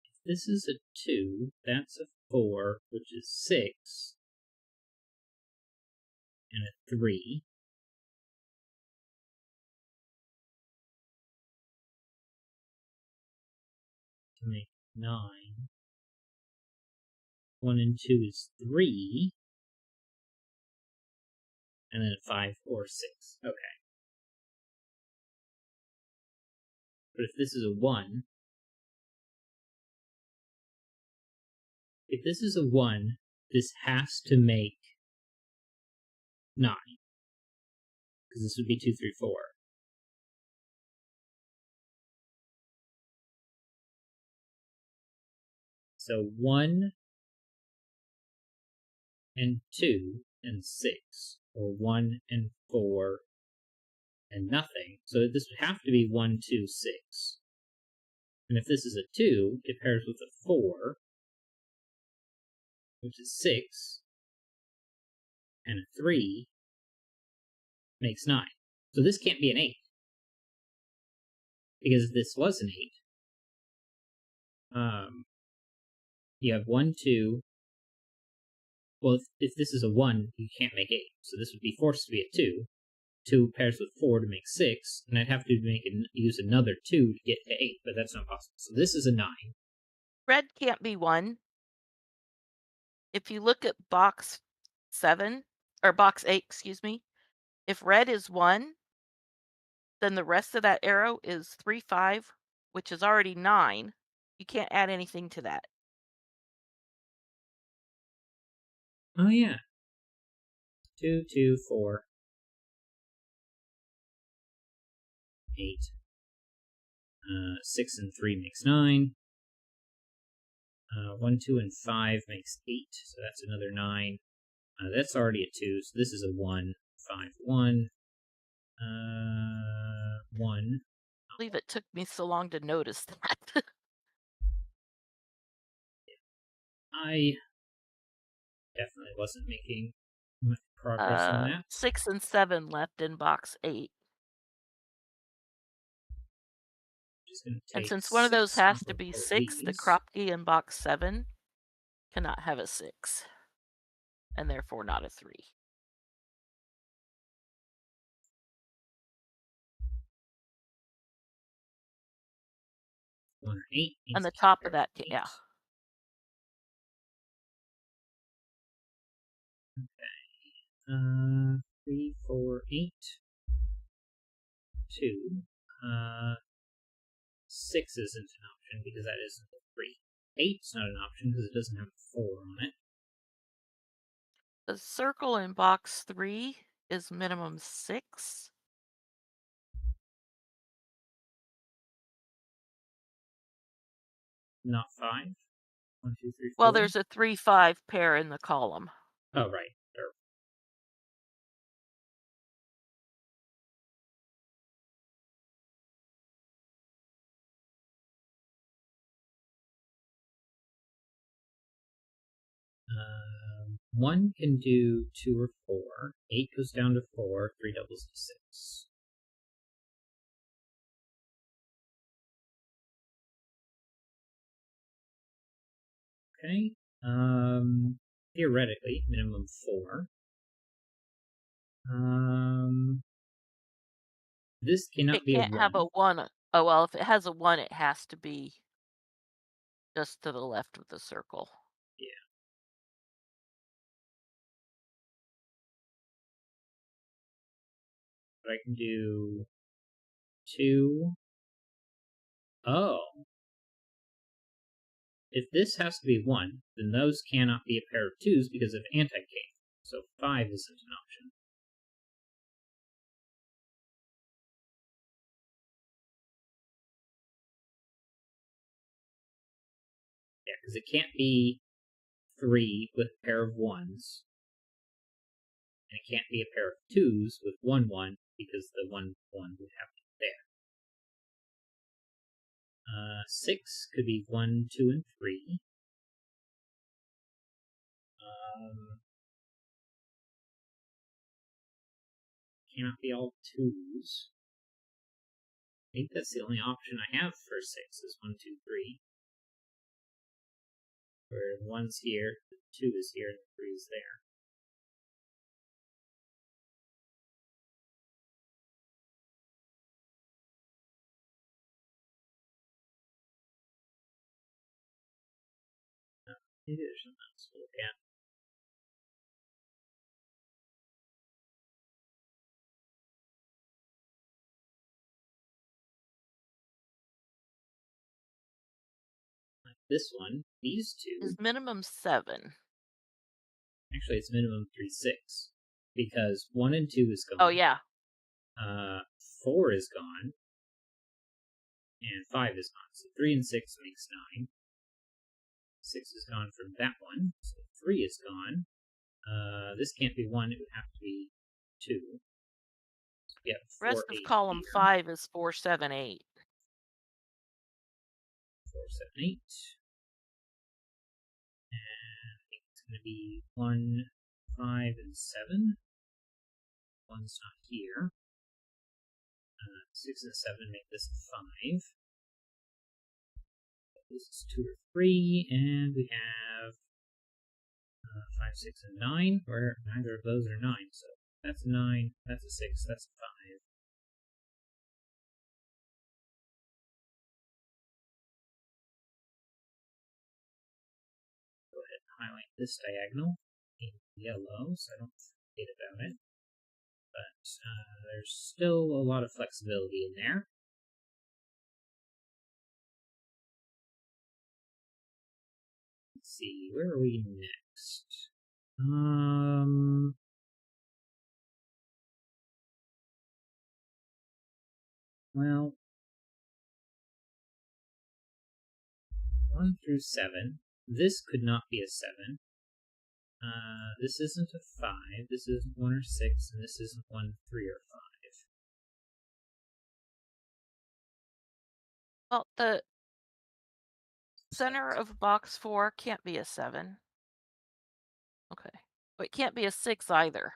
If this is a 2, that's a 4, which is 6, and a 3. To make 9. 1 and 2 is 3, and then 5 or 6. Okay. But if this is a 1, if this is a 1, this has to make 9. Because this would be 2, 3, 4. So 1 and 2 and 6, or 1 and 4 and nothing. So this would have to be 1, 2, 6. And if this is a 2, it pairs with a 4, which is 6, and a 3 makes 9. So this can't be an 8. Because if this was an 8, you have 1, 2. Well, if this is a 1, you can't make 8. So this would be forced to be a 2. 2 pairs with 4 to make 6, and I'd have to use another 2 to get to 8, but that's not possible. So this is a 9. Red can't be 1. If you look at box 7, or box 8, excuse me, if red is 1, then the rest of that arrow is 3, 5, which is already 9. You can't add anything to that. Oh, yeah. 2, 2, 4, 8. 6 and 3 makes 9. 1, 2, and 5 makes 8, so that's another 9. That's already a 2, so this is a 1, 5, 1. 1. I believe it took me so long to notice that. I definitely wasn't making much progress on that. 6 and 7 left in box 8. Just gonna And take since one of those 6 has off to of be all 6, the these. crop key in box 7 cannot have a 6, and therefore not a 3. 1 or 8 And needs the to be a top pair of of that, 8. yeah. Okay. 3, 4, 8. 2. 6 isn't an option because that isn't a 3. 8's not an option because it doesn't have a 4 on it. The circle in box 3 is minimum 6. Not 5. 1, 2, 3, 4. Well, there's a 3, 5 pair in the column. Oh, right. Sure. One can do 2 or 4. 8 goes down to 4. 3 doubles to 6. Okay. Theoretically, minimum 4. This cannot It be a can't have a 1. 1. Oh, well, if it has a 1, it has to be just to the left of the circle. Yeah. But I can do 2. Oh. If this has to be 1, then those cannot be a pair of 2s because of anti-K. So 5 isn't an option. Yeah, because it can't be 3 with a pair of 1s. And it can't be a pair of 2s with 1, 1 because the 1, 1 would have to be there. 6 could be 1, 2, and 3. Cannot be all 2s. I think that's the only option I have for 6 is 1, 2, 3. Where 1's here, 2 is here, and 3 is there. Maybe there's something else to look at. Like this one, these two. Is minimum 7. Actually, it's minimum 3, 6. Because 1 and 2 is gone. Oh, yeah. 4 is gone. And 5 is gone. So 3 and 6 makes 9. 6 is gone from that one. So 3 is gone. This can't be 1, it would have to be 2. So we have 4, Rest of 8 column here. 5 is 4, 7, 8. 4, 7, 8. And I think it's going to be 1, 5, and 7. 1's not here. 6 and 7 make this 5. This is 2 or 3, and we have 5, 6, and 9, where neither of those are 9. So that's a 9, that's a 6, that's a 5. Go ahead and highlight this diagonal in yellow so I don't forget about it. But there's still a lot of flexibility in there. Let's see, where are we next? Well, 1 through 7. This could not be a 7. This isn't a 5. This isn't 1 or 6, and this isn't 1, 3, or 5. Well, the center of box 4 can't be a 7. Okay. But it can't be a 6 either.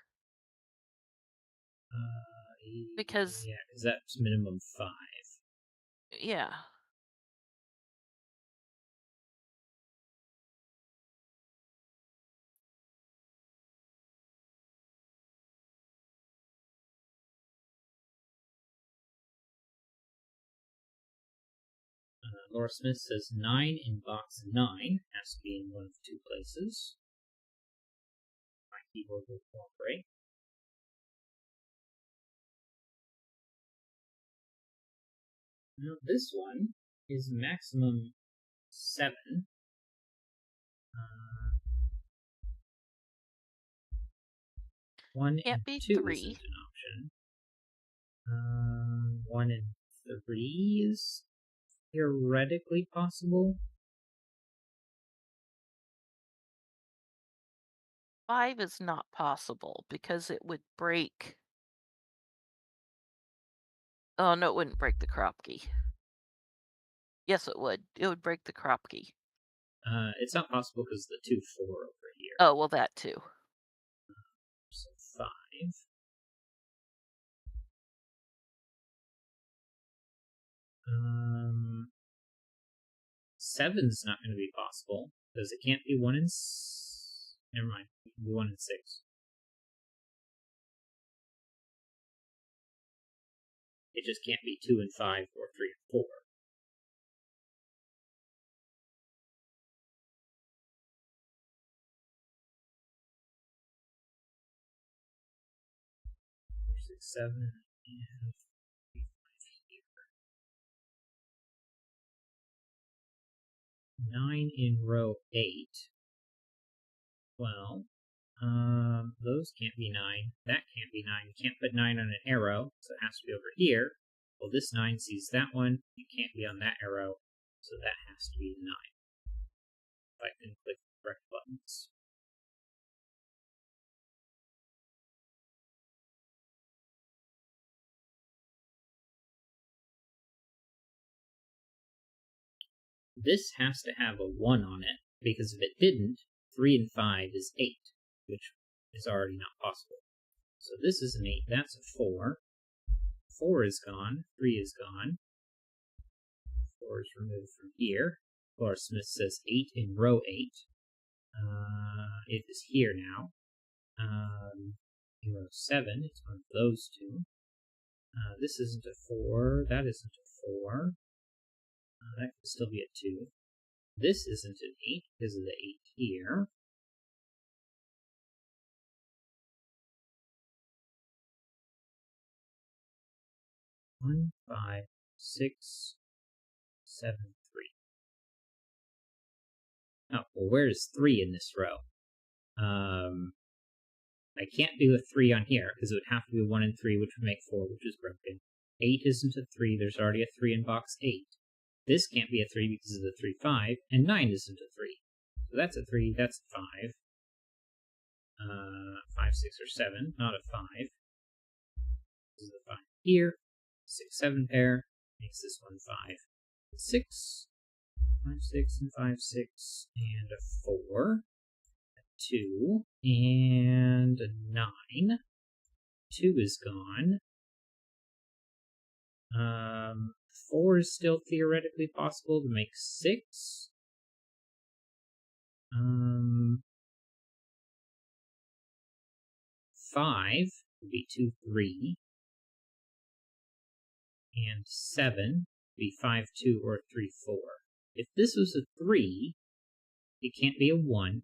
Because yeah, because that's minimum 5. yeah. Laura Smith says 9 in box 9 has to be in one of 2 places. My keyboard will cooperate. Now this one is maximum 7. 1 Can't and be 2 3. isn't an option. 1 and 3 is theoretically possible. 5 is not possible because it would break. Oh, no, it wouldn't break the crop key. Yes, it would. It would break the crop key. It's not possible because the 2, 4 over here. Oh, well, that too. So 5. 7's not going to be possible because it can't be 1 and never mind. It can be 1 and 6. It just can't be 2 and 5 or 3 and 4. Six, 7, and 3, 5 here. 9 in row 8. Well, those can't be 9. That can't be 9. You can't put 9 on an arrow, so it has to be over here. Well, this 9 sees that one. It can't be on that arrow, so that has to be 9. If I can click the correct buttons. This has to have a 1 on it, because if it didn't, 3 and 5 is 8, which is already not possible. So this is an 8, that's a 4. 4 is gone, 3 is gone. 4 is removed from here. Laura Smith says 8 in row 8. It is here now. In row 7, it's one of those 2. This isn't a 4, that isn't a 4. That could still be a 2. This isn't an 8 because of the 8 here. One, 5, 6, 7, 3. Oh, well, where's 3 in this row? I can't do a 3 on here because it would have to be 1 and 3, which would make 4, which is broken. 8 isn't a 3, there's already a 3 in box 8. This can't be a 3 because of the 3, 5, and 9 isn't a 3. So that's a 3, that's a 5. 5, 6, or 7, not a 5. This is the 5 here. 6, 7 pair makes this one 5. 6, 5, 6, and 5, 6, and a 4. 2, and a 9. 2 is gone. 4 is still theoretically possible to make 6. 5 would be 2, 3. And 7 would be 5, 2, or 3, 4. If this was a 3, it can't be a 1.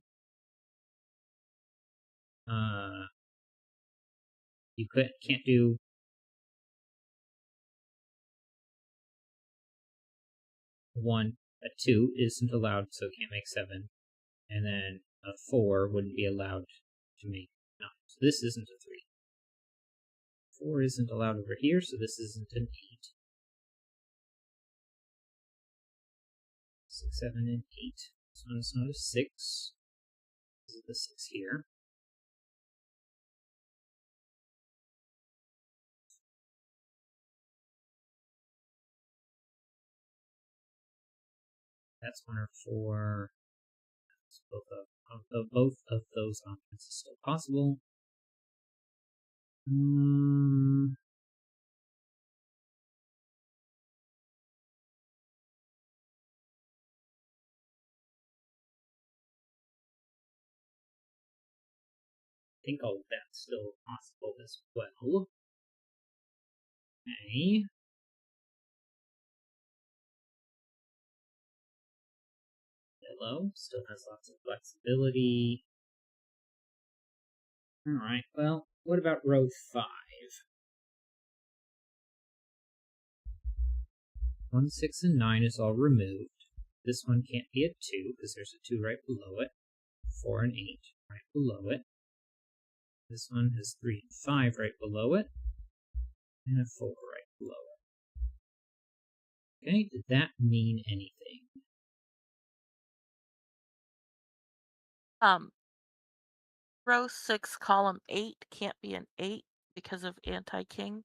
You can't do one. A 2 isn't allowed, so it can't make 7. And then a 4 wouldn't be allowed to make 9. So this isn't a 3. 4 isn't allowed over here, so this isn't an 8. 6, 7, and 8. This one's not a 6. This is the 6 here. That's 1 or 4. Both of those options is still possible. I think all of that's still possible as well. Okay. Yellow still has lots of flexibility. Alright, well, what about row 5? 1, 6, and 9 is all removed. This one can't be a 2 because there's a 2 right below it. 4 and 8 right below it. This one has 3 and 5 right below it. And a 4 right below it. Okay, did that mean anything? Row 6, column 8 can't be an 8 because of anti-king.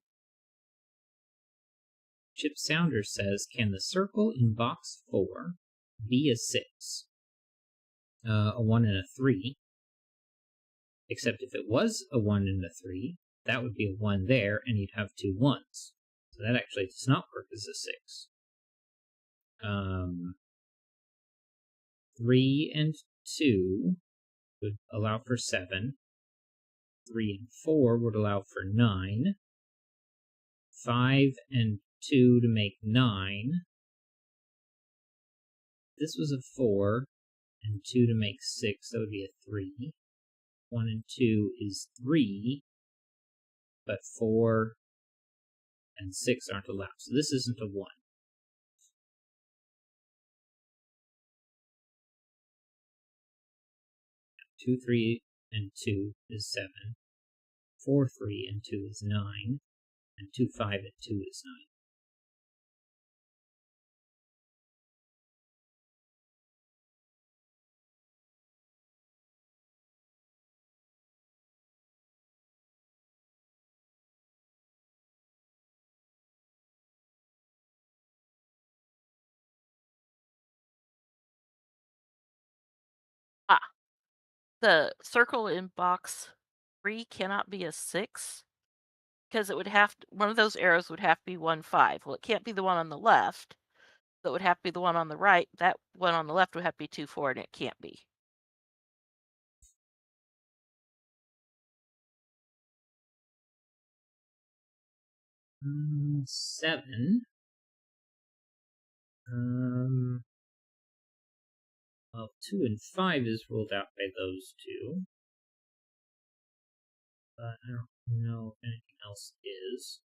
Chip Sounder says, can the circle in box 4 be a 6? A 1 and a 3. Except if it was a 1 and a 3, that would be a 1 there, and you'd have 2 1s. So that actually does not work as a 6. 3 and 2 would allow for 7. 3 and 4 would allow for 9. 5 and 2 to make 9. This was a 4, and 2 to make 6, that would be a 3. 1 and 2 is 3, but 4 and 6 aren't allowed, so this isn't a 1. 2, 3, and 2 is 7. 4, 3, and 2 is 9. And 2, 5, and 2 is 9. The circle in box 3 cannot be a 6 because it would have to, one of those arrows would have to be 1, 5. Well, it can't be the one on the left. So it would have to be the one on the right. That one on the left would have to be 2, 4, and it can't be. Mm, 7. Well, 2 and 5 is ruled out by those two. But I don't know if anything else is.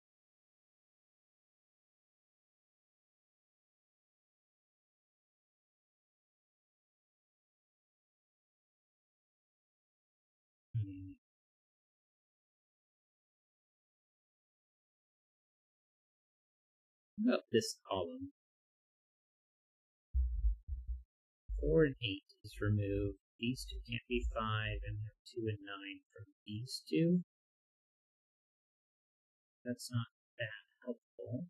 What about this column? 4 and 8 is removed. These two can't be 5, and we have 2 and 9 from these two. That's not that helpful.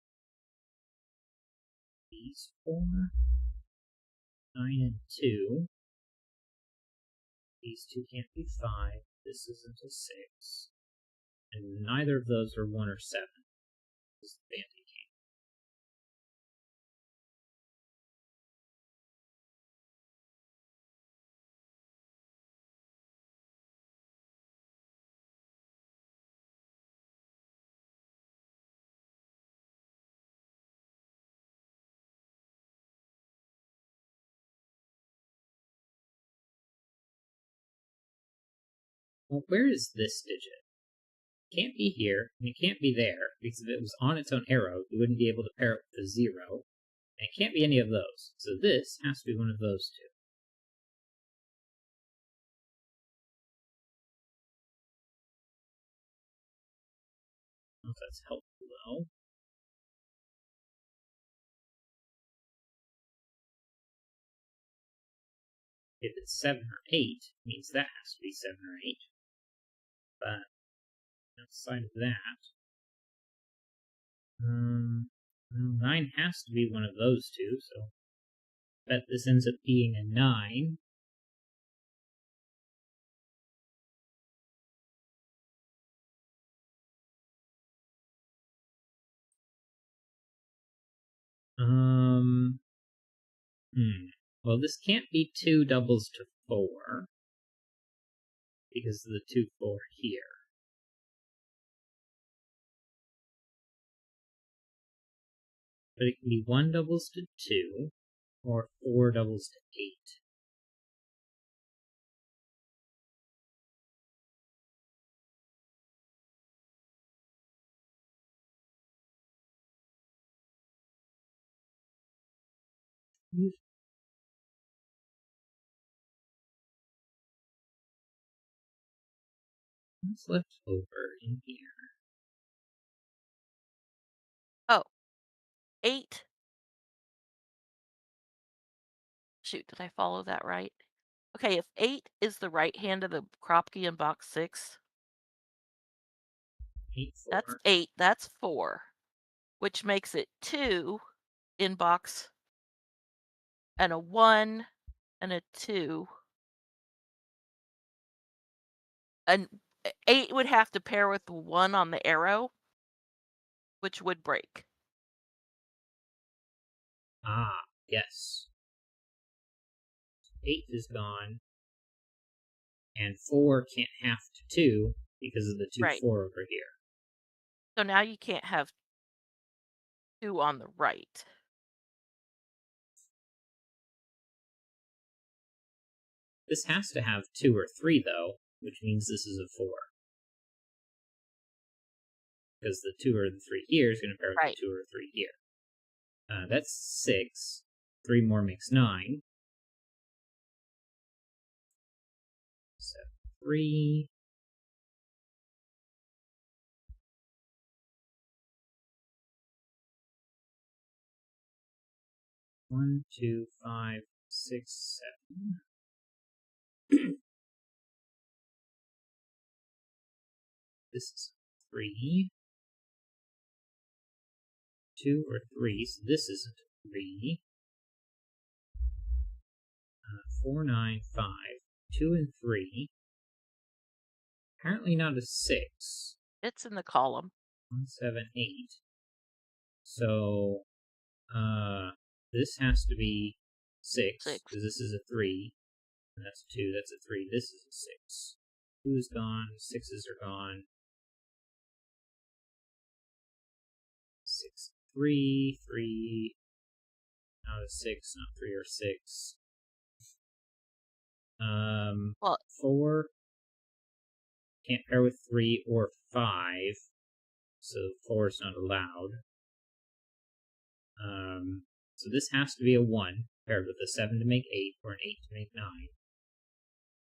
These 4, 9 and 2. These two can't be 5. This isn't a 6. And neither of those are 1 or 7. This is the anti-king. Well, where is this digit? It can't be here, and it can't be there, because if it was on its own arrow, you wouldn't be able to pair it with the 0. And it can't be any of those. So this has to be one of those two. I don't know if that's helpful, though. If it's 7 or 8, it means that has to be 7 or 8. But outside of that, 9 has to be one of those two, so I bet this ends up being a 9. Well, this can't be 2 doubles to 4, because of the 2, 4 here. But it can be 1 doubles to 2, or 4 doubles to 8. What's left over in here? Oh, 8. Shoot, did I follow that right? Okay, if 8 is the right hand of the crop key in box 6, 8, that's 4. 8, that's 4, which makes it 2 in box and a 1 and a 2. And 8 would have to pair with the 1 on the arrow, which would break. Ah, yes. 8 is gone, and 4 can't have to 2 because of the 2, Right. 4 over here. So now you can't have 2 on the right. This has to have 2 or 3, though, which means this is a 4. Because the 2 or the 3 here is going to pair with Right. the 2 or 3 here. That's 6. 3 more makes 9. So 3. One, 2, 5, 6, 7. This is 3. 2 or 3, so this isn't 3. 4, 9, 5. 2 and 3. Apparently not a 6. It's in the column. 1, 7, 8. So, this has to be 6, 6. because this is a 3. And that's a 2, that's a 3, this is a 6. 2 is gone, 6s are gone. 6, 3, 3, not a 6, not 3 or 6. Well, 4 can't pair with 3 or 5, so 4 is not allowed. So this has to be a 1 paired with a 7 to make 8, or an 8 to make 9.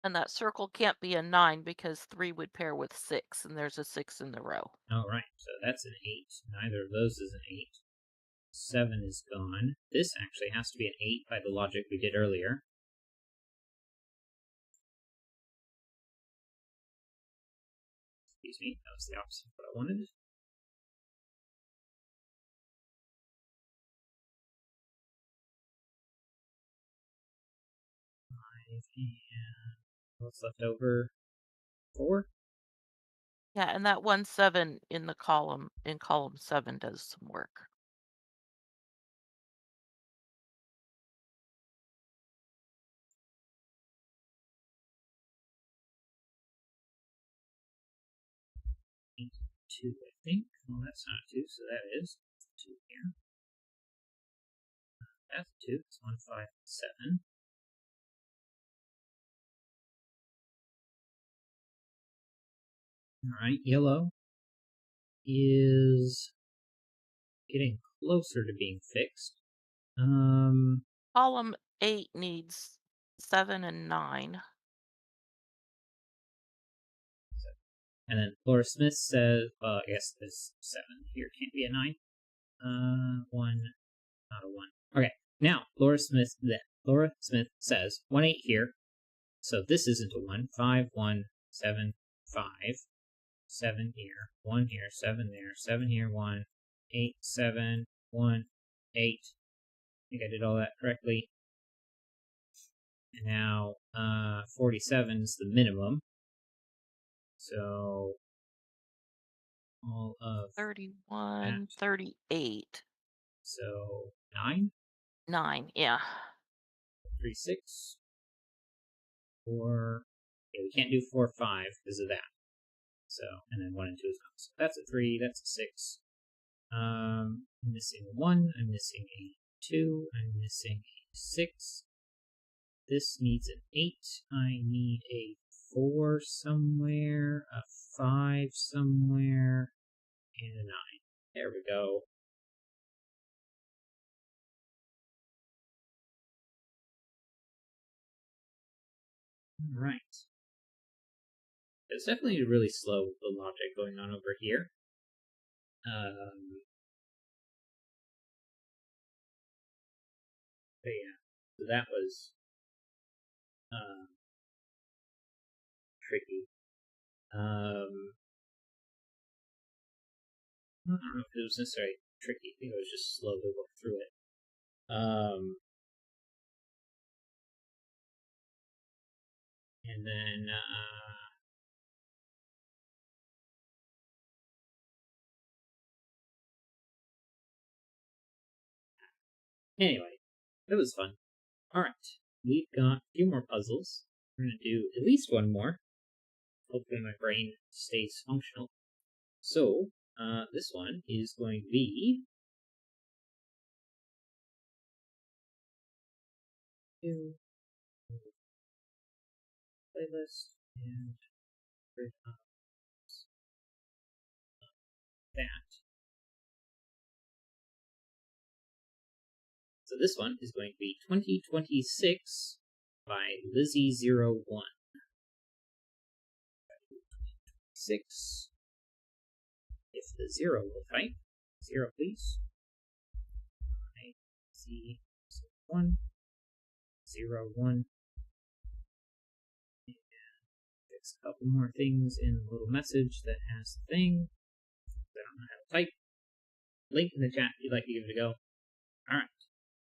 and that circle can't be a 9 because 3 would pair with 6, and there's a 6 in the row. Alright, so that's an 8. Neither of those is an 8. 7 is gone. This actually has to be an 8 by the logic we did earlier. Excuse me, that was the opposite of what I wanted. And what's left over? 4? Yeah, and that 1 7 in column 7 does some work. Eight, 2, I think. Well, that's not a 2, so that is 2 here. That's 2. It's 1, 5, 7. Alright, yellow is getting closer to being fixed. Column 8 needs 7 and 9. And then Laura Smith says, I guess this 7 here can't be a 9. 1, not a 1. Okay, now Laura Smith says 1 8 here. So this isn't a 1. 5 1 7 5 7 here, 1 here, 7 there, 7 here, 1 8 7 1 8. I think I did all that correctly. And now 47 is the minimum. So all of 31, that. 38. So 9, 9, yeah. 3 6 4. Okay, we can't do 4 5 because of that. So, and then 1 and 2 is gone. So that's a 3, that's a 6. I'm missing a 1, I'm missing a 2, I'm missing a 6. This needs an 8. I need a 4 somewhere, a 5 somewhere, and a 9. There we go. Alright. It's definitely really slow with the logic going on over here. But yeah, so that was tricky. I don't know if it was necessarily tricky. I think it was just slow to work through it. And then anyway, it was fun. Alright, we've got a few more puzzles. We're going to do at least one more. Hopefully my brain stays functional. So, this one is going to be playlist and that. So this one is going to be 2026 by Lizzie01. 6. If the 0 will type, 0 please. I see 1, 0, 1. And fix a couple more things in the little message that has the thing. I don't know how to type. Link in the chat if you'd like to give it a go. Alright.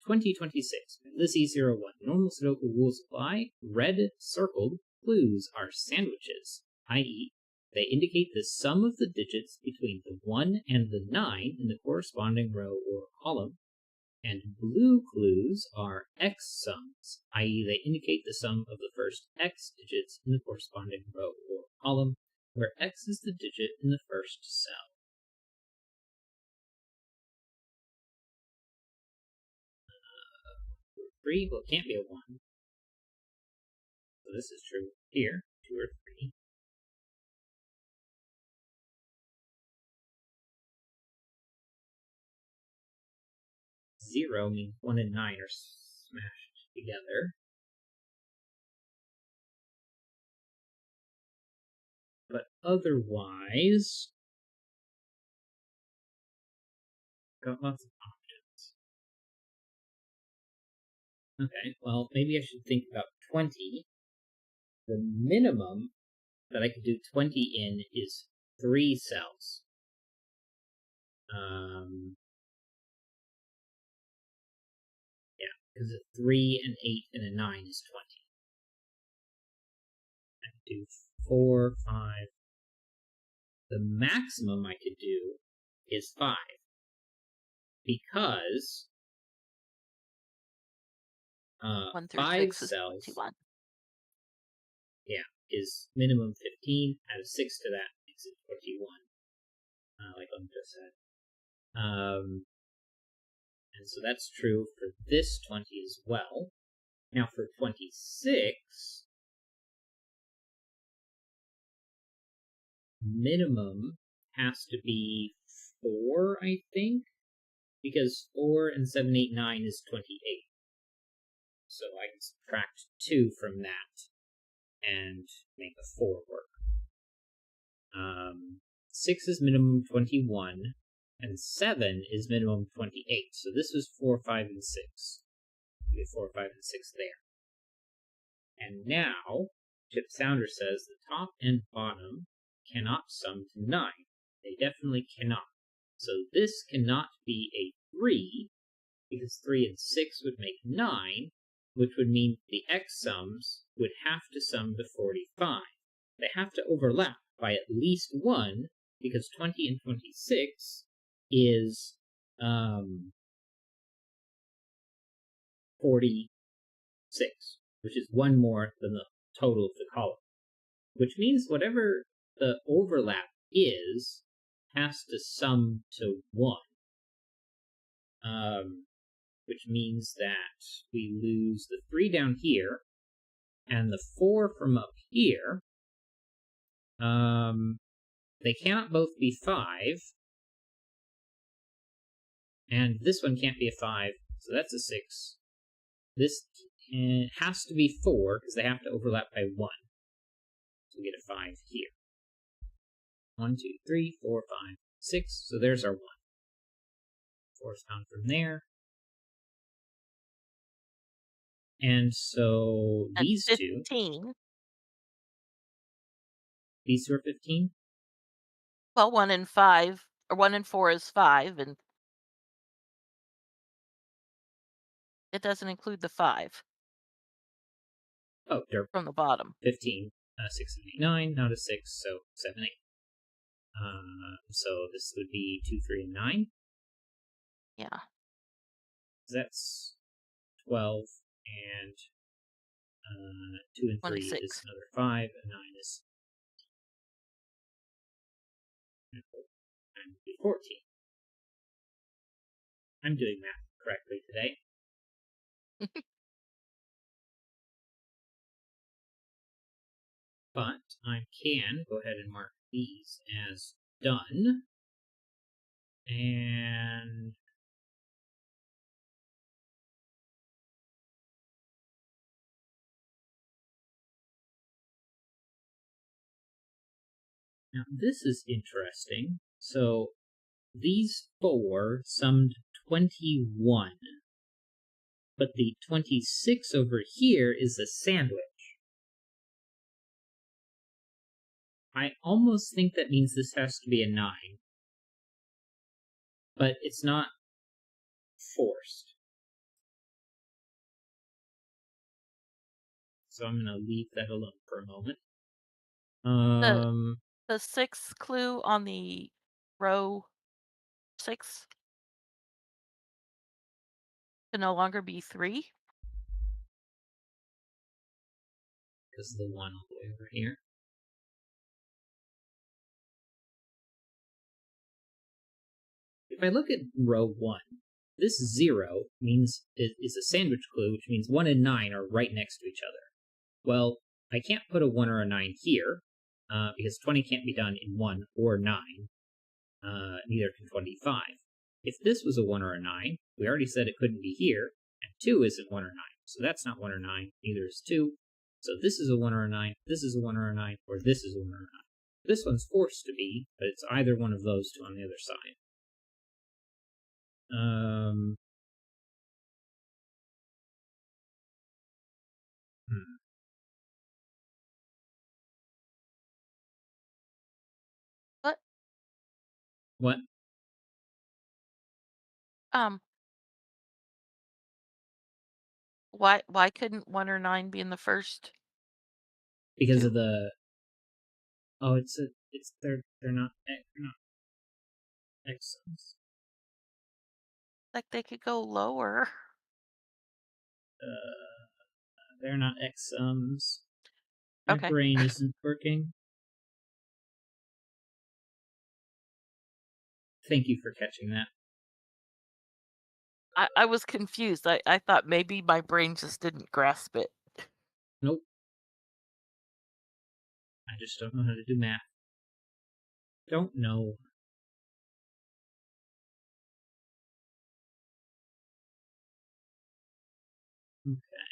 2026 by Lizzie01. Normal Sudoku rules apply. Red circled clues are sandwiches, i.e., they indicate the sum of the digits between the 1 and the 9 in the corresponding row or column. And blue clues are X sums, i.e., they indicate the sum of the first X digits in the corresponding row or column, where X is the digit in the first cell. Three, well, it can't be a 1. So this is true here, 2 or 3. Zero means 1 and 9 are smashed together. But otherwise, got lots of options. Okay, well, maybe I should think about 20. The minimum that I could do 20 in is 3 cells. Yeah, because a 3, an 8, and a 9 is 20. I could do 4, 5. The maximum I could do is 5. Because 1 through 5 6 is cells 21. Yeah, is minimum 15. Add a 6 to that makes it 21. Like I just said. And so that's true for this 20 as well. Now for 26, minimum has to be 4, I think, because 4 and 7, 8, 9 is 28. So I can subtract 2 from that and make a 4 work. 6 is minimum 21, and 7 is minimum 28. So this was 4, 5, and 6. We have 4, 5, and 6 there. And now, Chip Sounder says the top and bottom cannot sum to 9. They definitely cannot. So this cannot be a 3, because 3 and 6 would make 9, which would mean the x sums would have to sum to 45. They have to overlap by at least 1, because 20 and 26 is 46, which is 1 more than the total of the column. Which means whatever the overlap is has to sum to 1. Which means that we lose the 3 down here and the 4 from up here. They cannot both be 5. And this one can't be a 5, so that's a 6. This has to be 4, because they have to overlap by 1. So we get a 5 here. 1, 2, 3, 4, 5, 6. So there's our 1. 4 is found from there. And so And these 15. two. These two are 15? Well, 1 and 5, or 1 and 4 is 5, and it doesn't include the 5 Oh, they're from the bottom. 15. 6, 7, 8, 9, not a 6, so 7, 8. So this would be 2, 3, and 9. Yeah. That's 12, and 2 and 3 is 26. another 5, and 9 is 14. I'm doing math correctly today. But I can go ahead and mark these as done. And now this is interesting. So these 4 summed 21. But the 26 over here is a sandwich. I almost think that means this has to be a 9. But it's not forced. So I'm going to leave that alone for a moment. The 6th clue on the row 6 can no longer be 3. Because of the 1 all the way over here. If I look at row 1, this 0 means is a sandwich clue, which means 1 and 9 are right next to each other. Well, I can't put a 1 or a 9 here, because 20 can't be done in 1 or 9. Neither can 25. If this was a 1 or a 9, we already said it couldn't be here, and 2 isn't 1 or 9. So that's not 1 or 9, neither is 2. So this is a 1 or a 9, this is a 1 or a 9, or this is a 1 or a 9. This one's forced to be, but it's either one of those two on the other side. What? What? Um, why couldn't 1 or 9 be in the first Because 2? of the they're not X sums. Like, they could go lower. They're not X sums. My Okay. brain isn't working. Thank you for catching that. I was confused. I thought maybe my brain just didn't grasp it. Nope. I just don't know how to do math. don't know. Okay.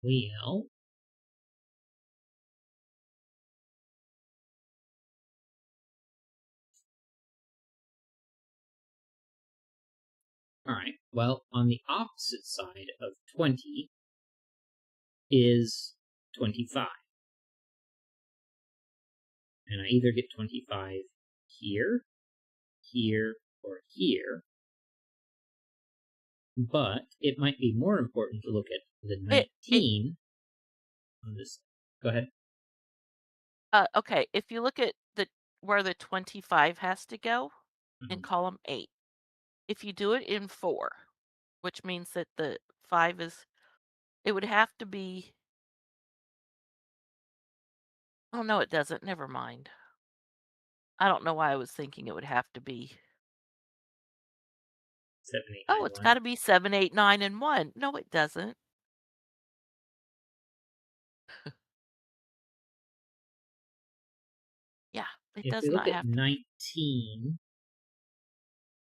Well, all right. Well, on the opposite side of 20 is 25. And I either get 25 here, here, or here. But it might be more important to look at the It 19 on this. Go ahead. okay, if you look at where the 25 has to go in Mhm. column 8, if you do it in 4, which means that the 5 is it would have to be. Oh, no, it doesn't, never mind. I don't know why I was thinking it would have to be. 7, 8, Oh, 9, it's 1. gotta be 7, 8, 9, and 1. No, it doesn't. Yeah, it If does we look not at have to. 19,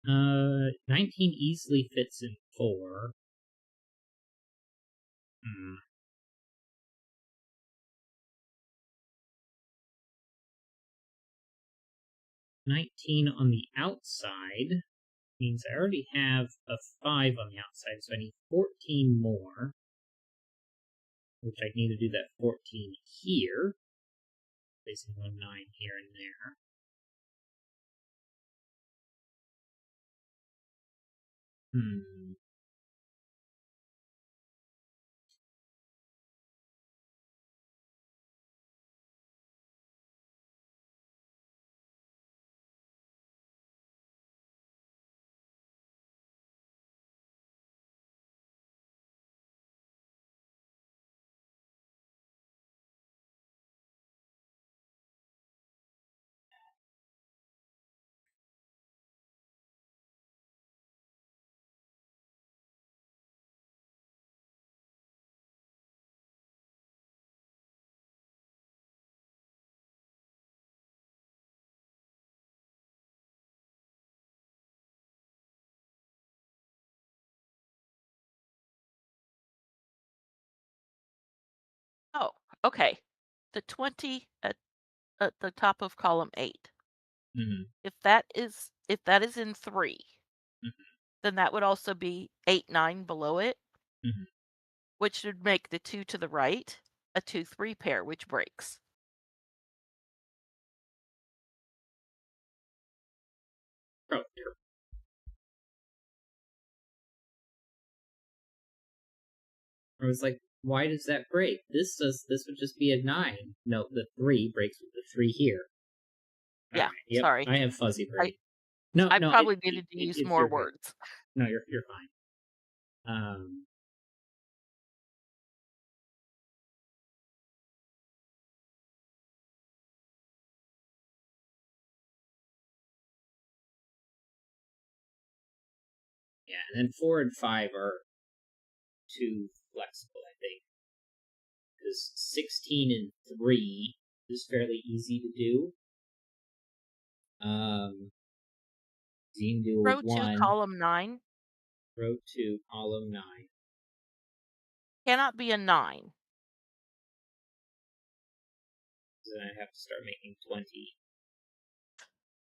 19 easily fits in 4. Hmm. 19 on the outside means I already have a 5 on the outside, so I need 14 more, which I need to do that 14 here, placing 1 9 here and there. Hmm. Oh, okay. The 20 at the top of column 8. Hmm. If that is in 3, Hmm. then that would also be 8, 9 below it, Hmm. which would make the 2 to the right a 2, 3 pair, which breaks. Oh, dear. I was like, why does that break? This would just be a 9. No, the 3 breaks with the 3 here. All Yeah, right. Yep. sorry. I have fuzzy I brain. No, I no, probably needed to use it's more you're good. words. No, you're fine. Um, yeah, and then 4 and 5 are too flexible, I think, because 16 and 3 is fairly easy to do. So you can do a Row 2, 1, column 9 row 2, column 9. cannot be a 9. So then I have to start making 20.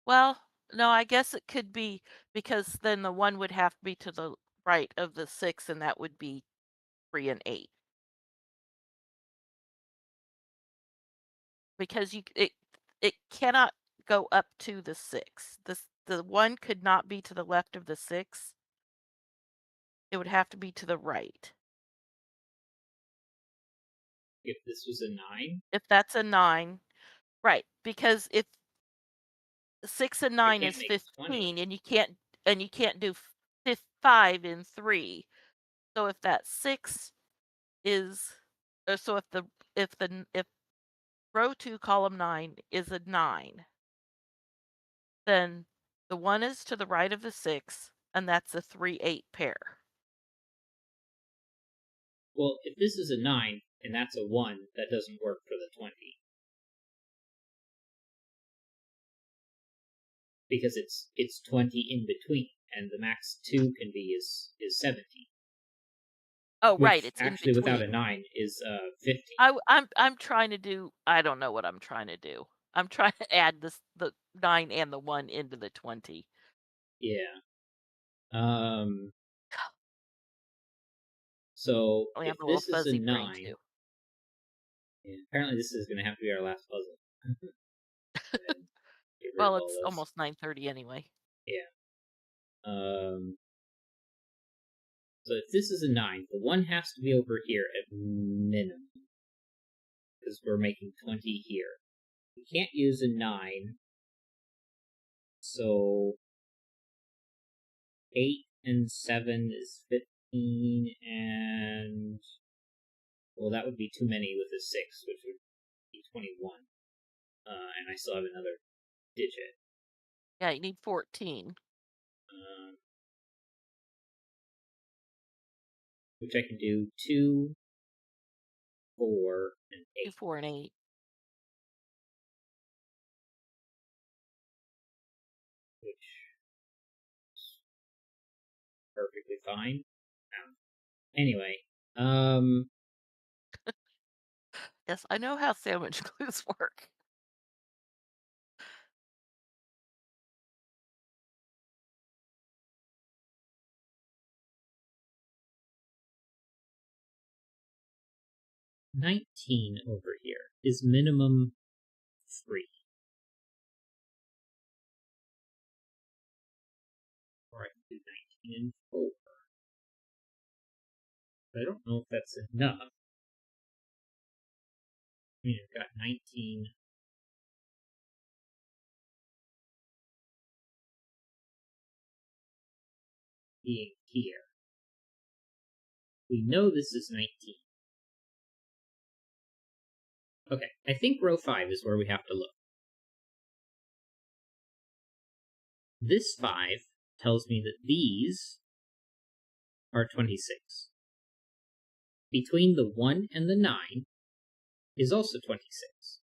Well, no, I guess it could be because then the 1 would have to be to the right of the 6, and that would be 3 and 8. Because it cannot go up to the 6. The 1 could not be to the left of the 6. It would have to be to the right. If this was a 9, If that's a 9, right, because if 6 and I 9 can't is make 20. 15 and you can't do 5 in 3. So if that 6 is so if row 2 column 9 is a 9, then the 1 is to the right of the 6 and that's a 3-8 pair. Well, if this is a 9 and that's a 1, that doesn't work for the 20. because it's 20 in between, and the max 2 can be is 17. Oh, right, Which it's in actually without a between. 9 is 15. I'm trying to do I don't know what I'm trying to do. I'm trying to add the 9 and the 1 into the 20. Yeah. So I if have a little this is a fuzzy brain 9, too. yeah, apparently this is going to have to be our last puzzle. And get rid of Well, all it's those. almost 9:30 anyway. Yeah. Um, so if this is a 9, the 1 has to be over here at minimum, because we're making 20 here. We can't use a 9, so 8 and 7 is 15, and well, that would be too many with a 6, which would be 21. And I still have another digit. Yeah, you need 14. Um, which I can do 2, 4, and 2, 8, 4, and 8. which is perfectly fine. Anyway, Yes, I know how sandwich glues work. 19 over here is minimum 3. Or I can do 19 and 4. But I don't know if that's enough. I mean, I've got 19 being here. We know this is 19. Okay, I think row 5 is where we have to look. This 5 tells me that these are 26. Between the 1 and the 9 is also 26.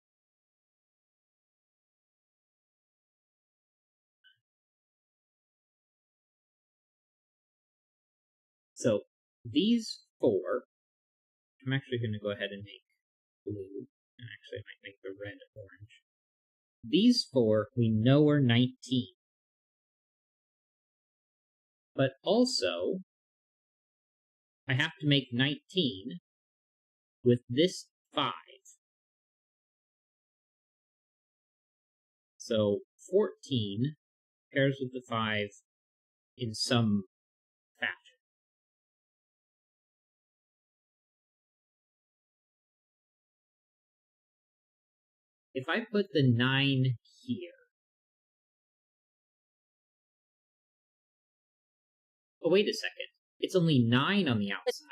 So these 4, I'm actually going to go ahead and make blue, and actually I might make the red orange. These 4 we know are 19. But also, I have to make 19 with this 5. So 14 pairs with the 5 in some fashion. If I put the 9 here, oh, wait a second. It's only 9 on the outside.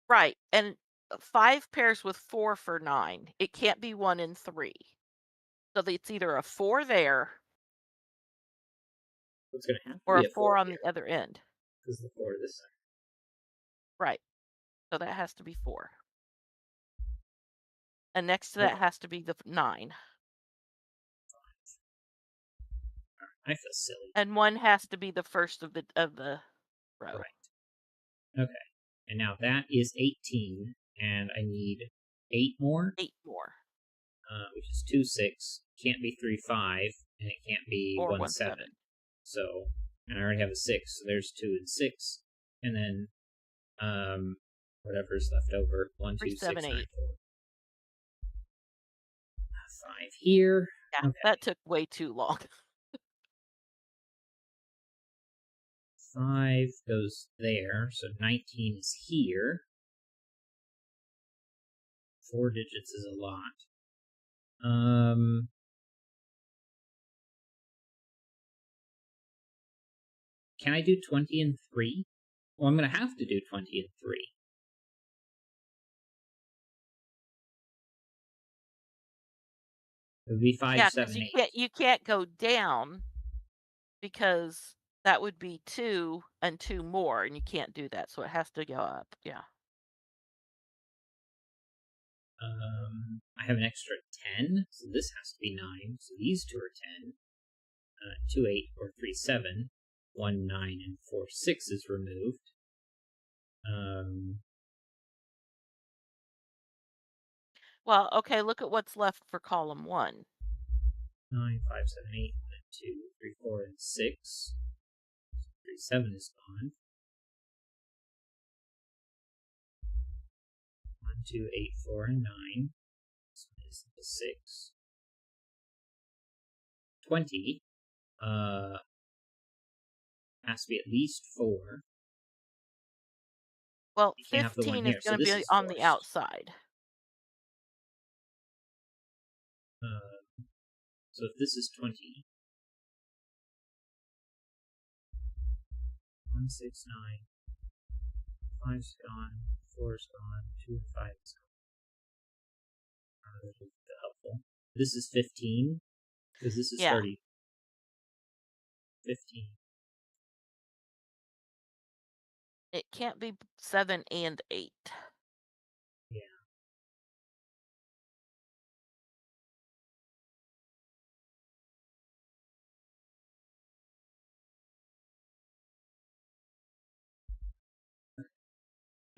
Right, and 5 pairs with 4 for 9. It can't be 1 and 3. So it's either a 4 there So it's going to have to or be a a 4 4 on here, the other end. because the 4 this side. Right. So that has to be 4. And next to Okay, that has to be the 9. I feel silly. And 1 has to be the first of the row. Right. Okay. And now that is 18, and I need 8 more, 8 more. which is 2, 6. Can't be 3, 5, and it can't be Or 1, 1, 7. 7. So, and I already have a 6, so there's 2 and 6. And then, whatever's left over, 1, 3, 2, 7, 6, 9, 8. 4. 5 here. Yeah, Okay. that took way too long. 5 goes there, so 19 is here. 4 digits is a lot. Can I do 20 and 3? Well, I'm going to have to do 20 and 3. It would be 5, Yeah, because 7, 8. you can't go down because that would be 2 and 2 more, and you can't do that, so it has to go up. Yeah. I have an extra 10, so this has to be 9. So these two are 10. 2, 8, or 3, 7. 1, 9, and 4, 6 is removed. Well, okay, look at what's left for column 1. 9, 5, 7, 8, 2, 3, 4, and 6. 3, 7 is gone. 1, 2, 8, 4, and 9. This one is the 6. 20 has to be at least 4. Well, You can't have the 1 15 is here, so going to this be is on the forced. outside. So if this is 20, 1, 6, 9, 5's gone, 4's gone, 2 and 5 is gone. Helpful. This is 15, because this is Yeah. 30. 15. It can't be 7 and 8. Yeah.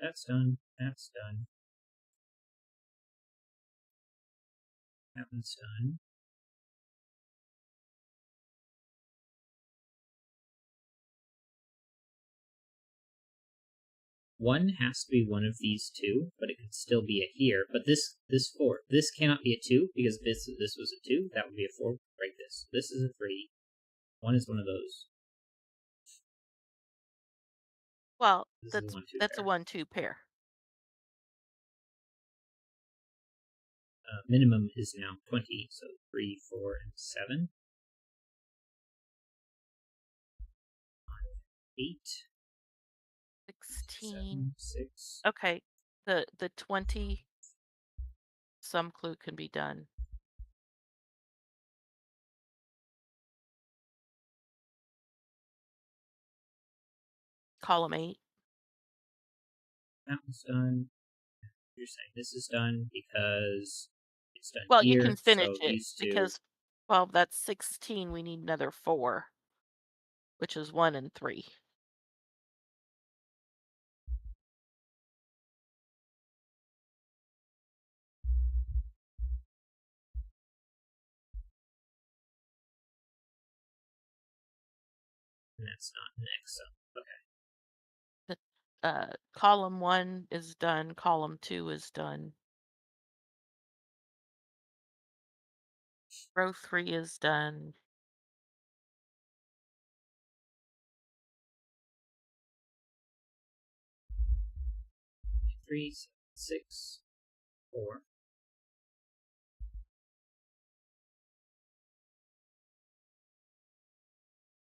That's done. That's done. That one's done. One has to be one of these two, but it could still be a here. But this 4, this cannot be a 2, because if this was a 2, that would be a 4. Break this. This is a 3. 1 is one of those. Well, This is that's a 1, 2 that's a pair. 1-2 pair. Minimum is now 20, so 3, 4, and 7. 8. 16. 7, 6. Okay, the 20 sum clue can be done. Column 8. That one's done. You're saying this is done because it's done Well, you here, can finish so it these two. because, well, that's 16. We need another 4, which is 1 and 3. And that's not an X sum. Okay. Column 1 is done. Column 2 is done. Row 3 is done. Three, 7, 6, 4.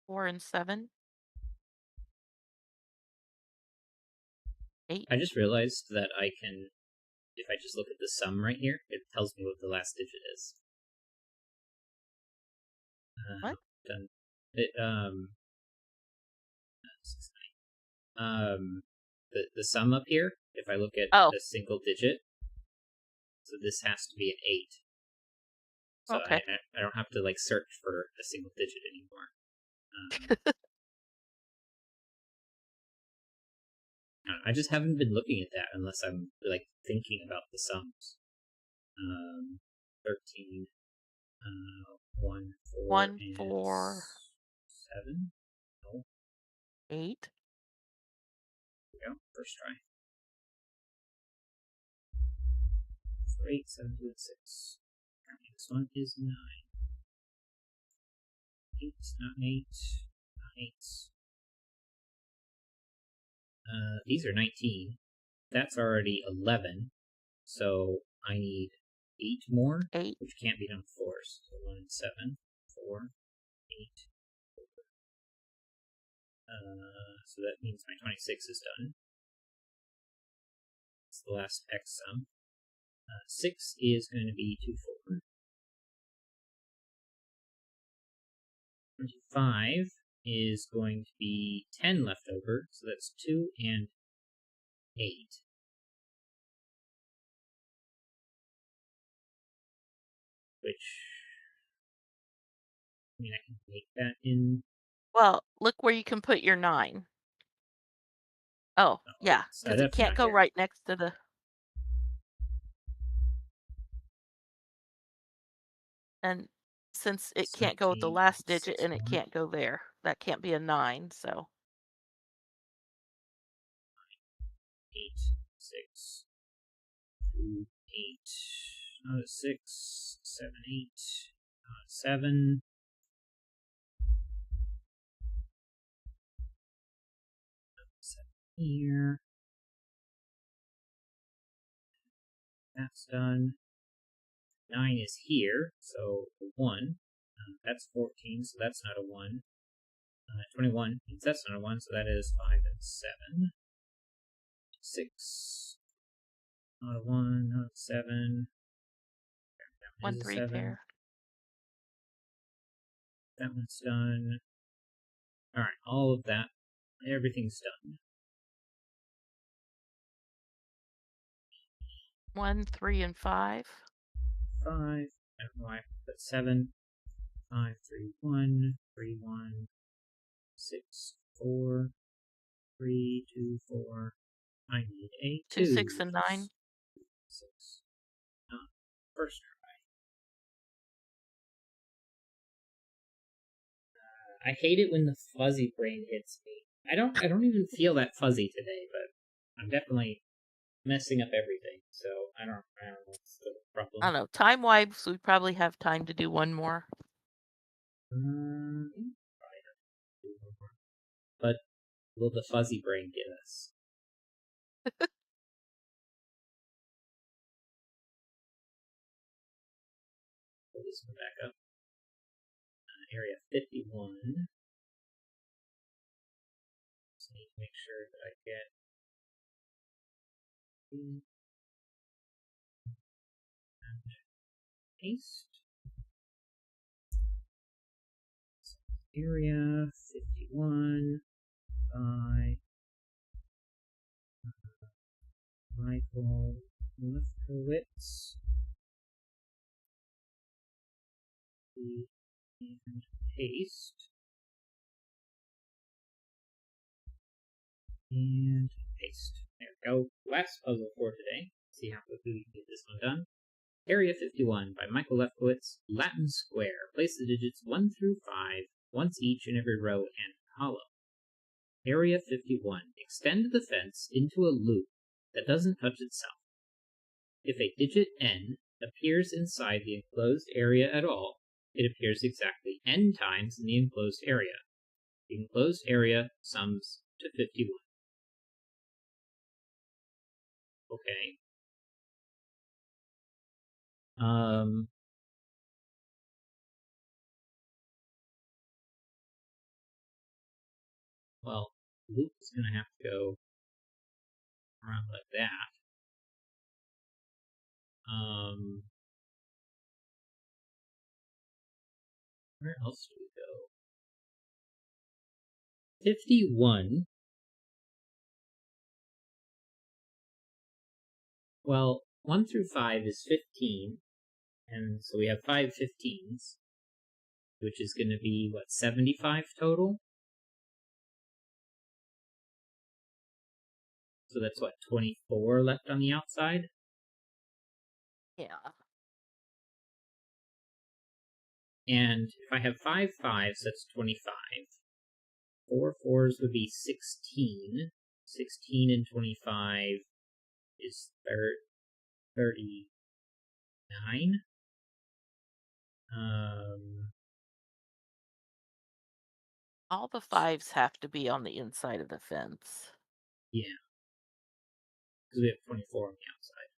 4 and 7. 8. I just realized that I can, if I just look at the sum right here, it tells me what the last digit is. What? Done. It, 6, 9. The sum up here, if I look at Oh, a single digit, so this has to be an 8. So okay. I don't have to like search for a single digit anymore. I just haven't been looking at that unless I'm like thinking about the sums. 13, 1, 4, 1, and 4, 7. Oh, 8. there we go. First try. 4, 8, 7, 2, and 6. This one is 9. 8, not 8. Not 8. These are 19. That's already 11. So I need 8 more, 8. which can't be done with 4s. So 1 and 7. 4, 8. So that means my 26 is done. It's the last X sum. 6 is going to be 2, 4. 25 is going to be 10 left over, so that's 2 and 8. Which mean, I can make that in. Well, look where you can put your 9. Oh, Oh, yeah, it's because it definitely can't not go here. right next to the. And since it can't go with the 17, last digit 6, and it 1, can't go there, that can't be a 9, so 8, 6, 2, 8, 6, 7, 8, 7. Here. That's done. 9 is here, so 1. That's 14, so that's not a 1. 21 means that's not a 1, so that is 5 and 7. 6, not a 1, not a 7. That one is a 1-3 7. pair. That one's done. Alright, all of that. Everything's done. 1, 3, and 5. 5. I don't know why I put 7. 5, 3, 1, 3, 1, 6, 4, 3, 2, 4. I need a 2, 2. 6, and 9. 6. First try. I hate it when the fuzzy brain hits me. I don't even feel that fuzzy today, but I'm definitely messing up everything. So I don't know what's the I problem. don't know. Time-wise, we probably have time to do one more. Probably have to do one more. But will the fuzzy brain get us? Pull this one back up. Area 51. Just need to make sure that I get and paste. Area 51 by Michael Lefkowitz. And paste. And paste. There we go. Last puzzle for today. See how quickly we can get this one done. Area 51 by Michael Lefkowitz. Latin square. Place the digits 1 through 5, once each in every row and column. Area 51. Extend the fence into a loop that doesn't touch itself. If a digit n appears inside the enclosed area at all, it appears exactly n times in the enclosed area. The enclosed area sums to 51. Okay. Well, loop is going to have to go around like that. Where else do we go? 51. Well, 1 through 5 is 15, and so we have 5 15s, which is going to be, what, 75 total? So that's, what, 24 left on the outside? Yeah. And if I have 5 5s, that's 25. 4 4s would be 16. 16 and 25 is 39. All the 5s have to be on the inside of the fence, Yeah, because we have 24 on the outside.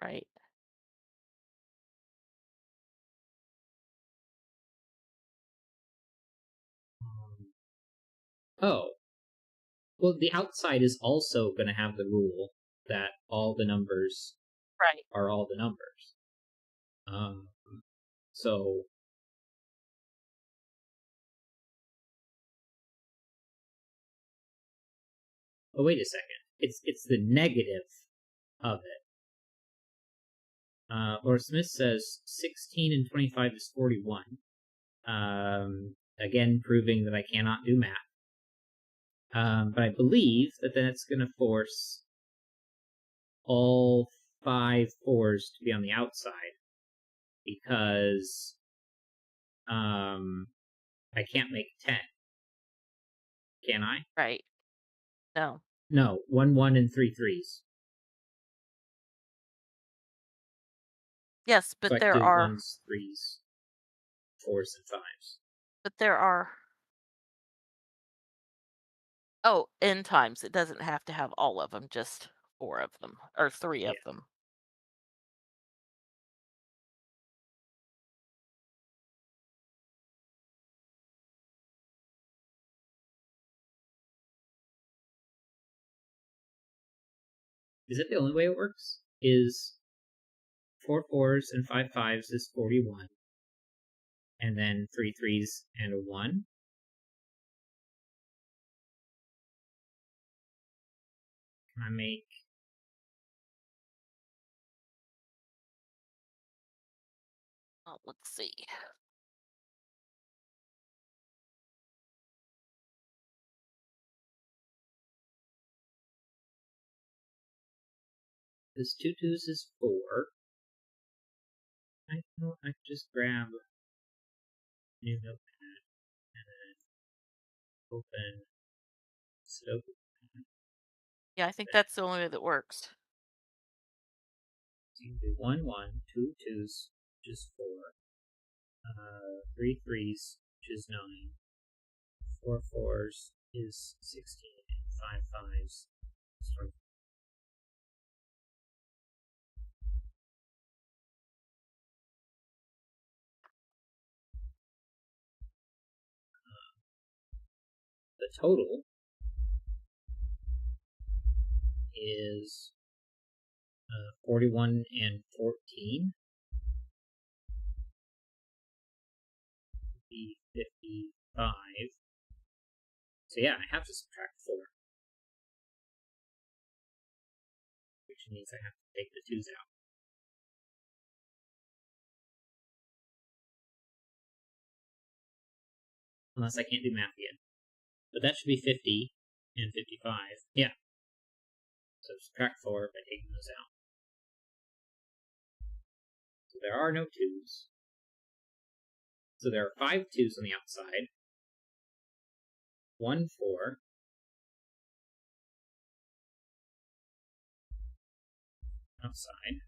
right? Oh, well, the outside is also going to have the rule that all the numbers Right. are all the numbers. Um, so oh, wait a second. It's the negative of it. Laura Smith says 16 and 25 is 41. Again, proving that I cannot do math. But I believe that that's going to force all 5 4s to be on the outside because I can't make 10. Can I? Right. No. No, 1 1 and 3 3s. Yes, So but I can there do are 1s, 3s, 4s, and 5s. but there are oh, n times. It doesn't have to have all of them, just 4 of them or 3 Yeah. of them. Is it the only way it works? Is 4 4s and 5 5s is 41, and then 3 3s and a 1? Can I make Oh, let's see. this 2 2s is 4? I know I could just grab new notepad and then open Sudoku. Yeah, I think that's the only way that works. So you can do 1 1, 2 2s, which is 4, 3 3s, which is 9, 4 4s is 16, and 5 5s is 20. The total is 41 and 14, be 55. So yeah, I have to subtract 4, which means I have to take the 2s out. Unless I can't do math again. But that should be 50 and 55. Yeah. So subtract 4 by taking those out. So there are no 2s. So there are 5 2s on the outside. 1 4. Outside.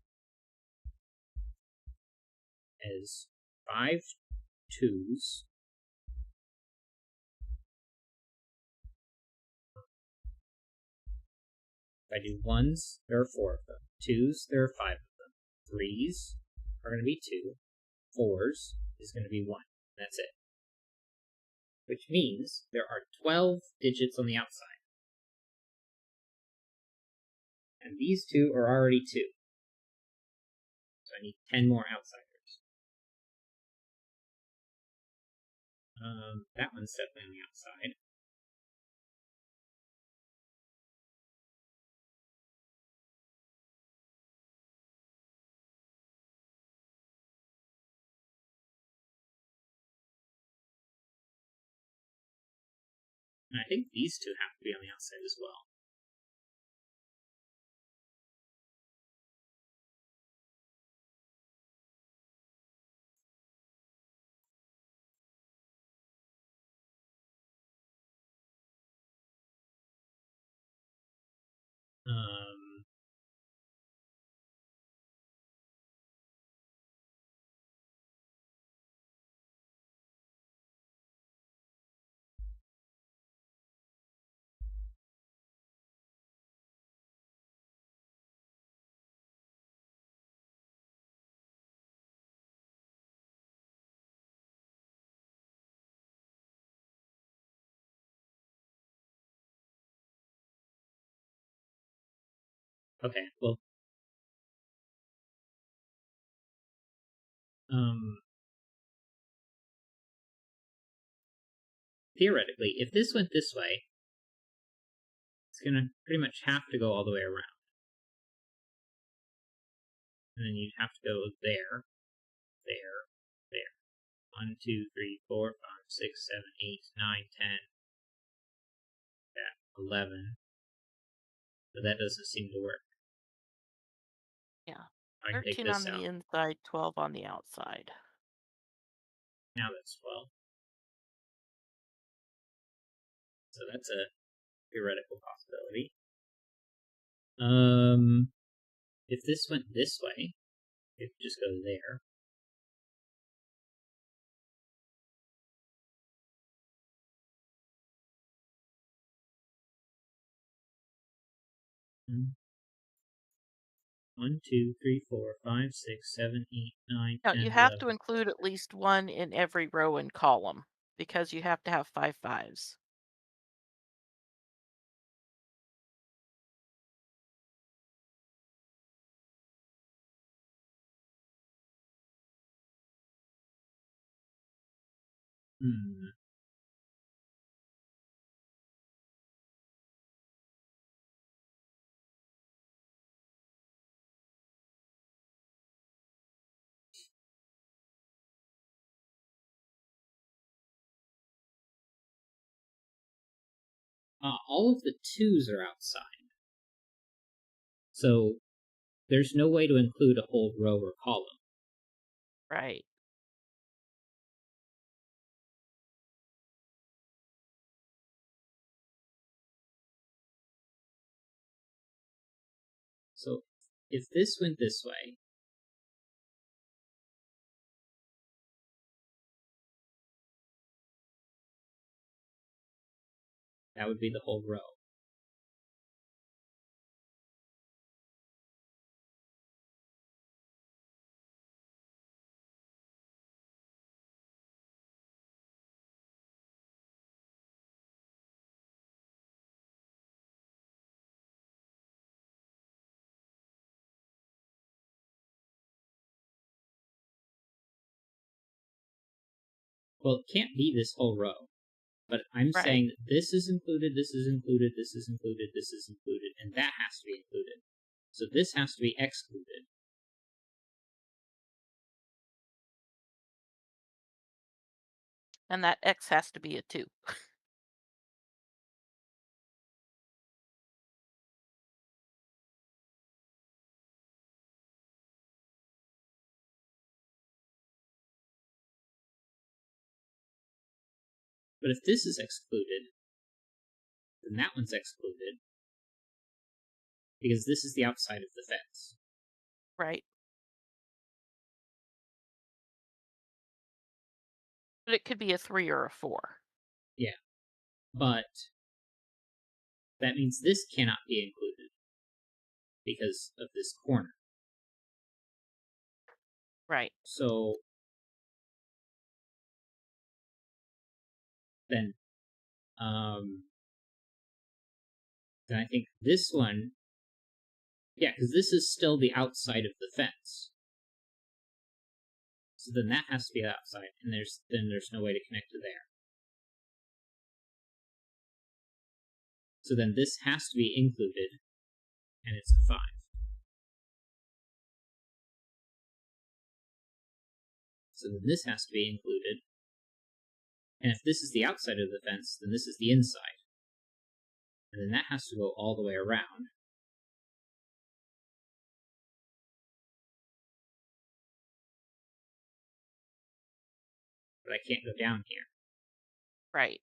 Is 5 2s. If I do 1s, there are 4 of them. 2s, there are 5 of them. 3s are going to be 2. 4s is going to be 1. That's it. Which means there are 12 digits on the outside. And these 2 are already 2. So I need 10 more outsiders. That one's definitely on the outside. And I think these 2 have to be on the outside as well. Um, okay, well, theoretically, if this went this way, it's going to pretty much have to go all the way around. And then you'd have to go there, there, there, 1, 2, 3, 4, 5, 6, 7, 8, 9, 10, 11. But that doesn't seem to work. Yeah. I can take 13 this on the out. inside, 12 on the outside. Now that's 12. So that's a theoretical possibility. If this went this way, it could just go there. Hmm. 1, 2, 3, 4, 5, 6, 7, 8, 9, No, 10, you have 11. to include at least one in every row and column because you have to have 5 fives. Hmm. All of the 2s are outside. So there's no way to include a whole row or column. Right. So if this went this way, that would be the whole row. Well, it can't be this whole row. But I'm Right. saying that this is included, this is included, this is included, this is included, and that has to be included. So this has to be excluded. And that X has to be a 2. But if this is excluded, then that one's excluded, because this is the outside of the fence. Right. But it could be a 3 or a 4. Yeah. But that means this cannot be included because of this corner. Right. So then, then I think this one, yeah, because this is still the outside of the fence. So then that has to be outside, and there's no way to connect to there. So then this has to be included, and it's a 5. So then this has to be included, and if this is the outside of the fence, then this is the inside. And then that has to go all the way around. But I can't go down here. Right.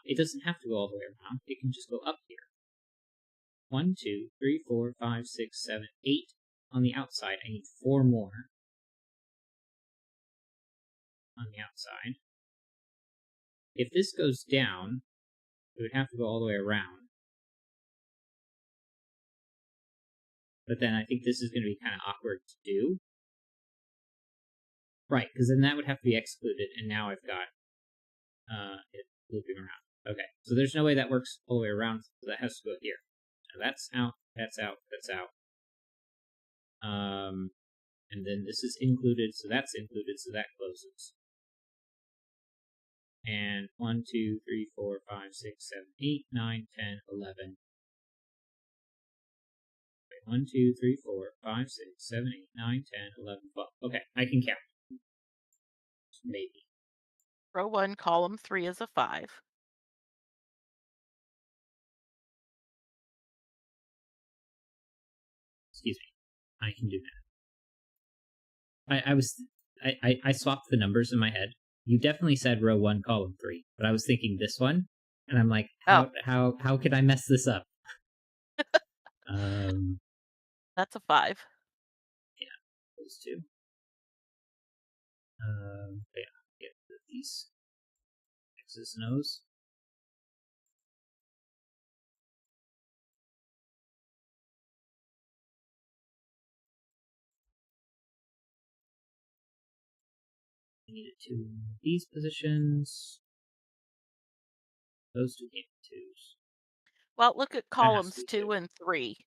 It doesn't have to go all the way around. It can just go up here. 1, 2, 3, 4, 5, 6, 7, 8 on the outside. I need 4 more on the outside. If this goes down, it would have to go all the way around. But then I think this is going to be kind of awkward to do. Right, because then that would have to be excluded, and now I've got it looping around. Okay, so there's no way that works all the way around, so that has to go here. Now that's out, that's out, that's out. And then this is included, so that's included, so that closes. And 1, 2, 3, 4, 5, 6, 7, 8, 9, 10, 11. 1, 2, 3, 4, 5, 6, 7, 8, 9, 10, 11, 12. Okay, I can count. Maybe. Row 1, column 3 is a 5. Excuse me. I can do that. I swapped the numbers in my head. You definitely said row 1, column 3, but I was thinking this one, and I'm like, Oh, how could I mess this up? that's a 5. Yeah, those two. Yeah, get rid of these X's and O's. I needed two in these positions. Those two came twos. Well, look at That has to columns be 2 and 3.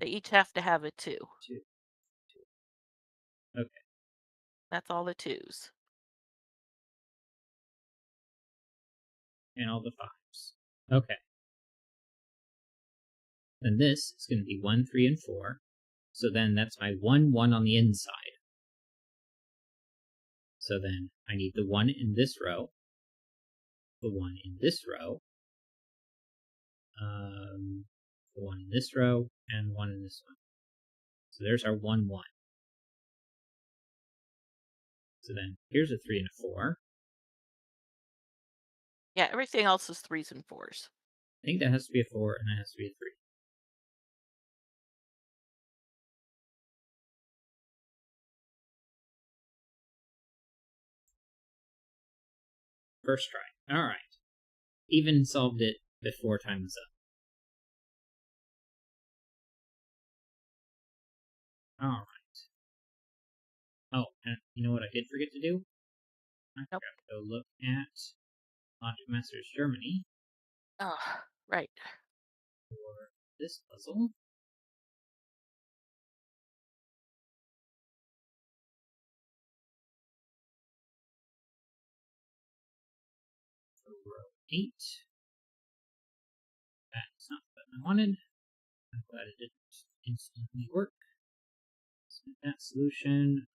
They each have to have a 2. Two. Okay. That's all the 2s. And all the 5s. Okay. Then this is going to be 1, 3, and 4. So then that's my 1, 1 on the inside. So then I need the 1 in this row, the 1 in this row, the 1 in this row, and 1 in this one. So there's our 1, 1. So then here's a 3 and a 4. Yeah, everything else is 3s and 4s. I think that has to be a 4 and that has to be a 3. First try. Alright. Even solved it before time was up. Alright. Oh, and you know what I did forget to do? I Nope. forgot to go look at Logic Masters Germany Oh, right. for this puzzle. For row 8. That's not what I wanted. I'm glad it didn't instantly work. So that solution.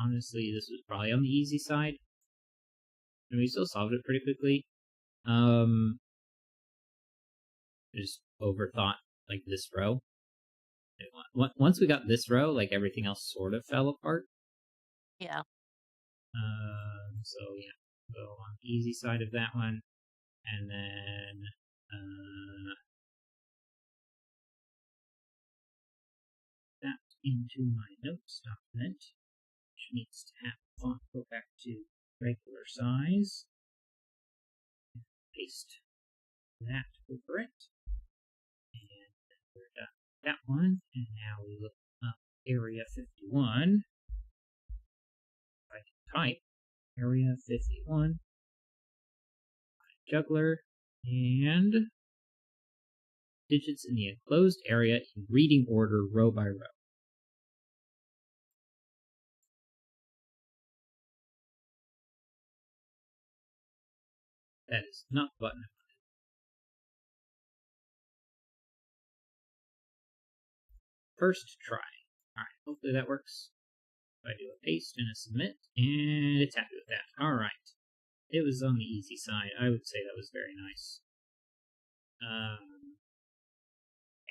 Honestly, this was probably on the easy side. And we still solved it pretty quickly. Just overthought like this row. Once we got this row, like everything else sort of fell apart. Yeah. So yeah, go on the easy side of that one, and then that into my notes document, which needs to have font go back to regular size. Paste that over it, and we're done with that one. And now we look up area 51. If I can type area 51 juggler and digits in the enclosed area in reading order row by row. That is not the button. First try. Alright, hopefully that works. If I do a paste and a submit, and it's happy with that. Alright. It was on the easy side. I would say that was very nice. I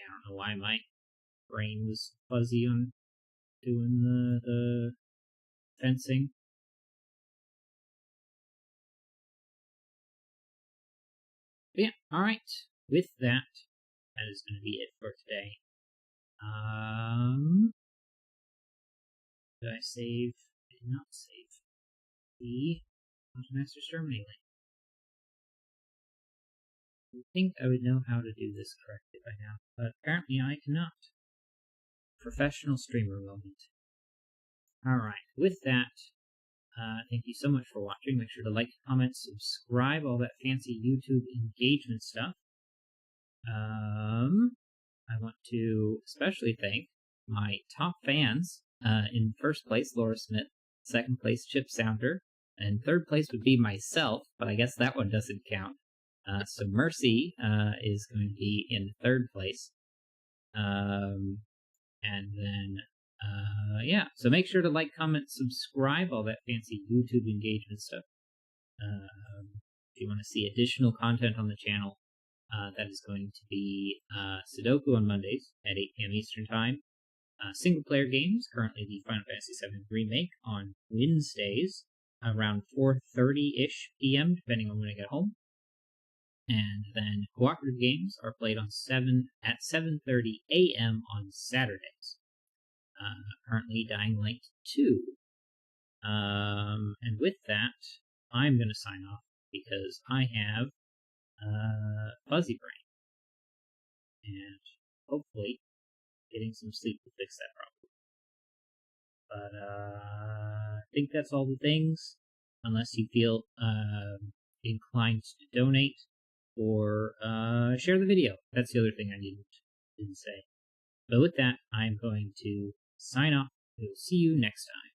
don't know why my brain was fuzzy on doing the fencing. But yeah, alright. With that, that is going to be it for today. Did I save? I did not save the Master Germany link. I think I would know how to do this correctly by now, but apparently I cannot. Professional streamer moment. Alright, with that, thank you so much for watching. Make sure to like, comment, subscribe, all that fancy YouTube engagement stuff. I want to especially thank my top fans. In first place, Laura Smith. Second place, Chip Sounder. And third place would be myself, but I guess that one doesn't count. So Mercy is going to be in third place. And then, yeah. So make sure to like, comment, subscribe, all that fancy YouTube engagement stuff. If you want to see additional content on the channel, that is going to be Sudoku on Mondays at 8 p.m. Eastern Time. Single player games, currently the Final Fantasy VII Remake on Wednesdays around 4:30-ish p.m., depending on when I get home. And then cooperative games are played on 7:30 a.m. on Saturdays. Currently Dying Light 2. And with that, I'm going to sign off because I have fuzzy brain. And hopefully getting some sleep will fix that problem. But I think that's all the things, unless you feel inclined to donate or share the video. That's the other thing I didn't say. But with that, I'm going to sign off. We'll see you next time.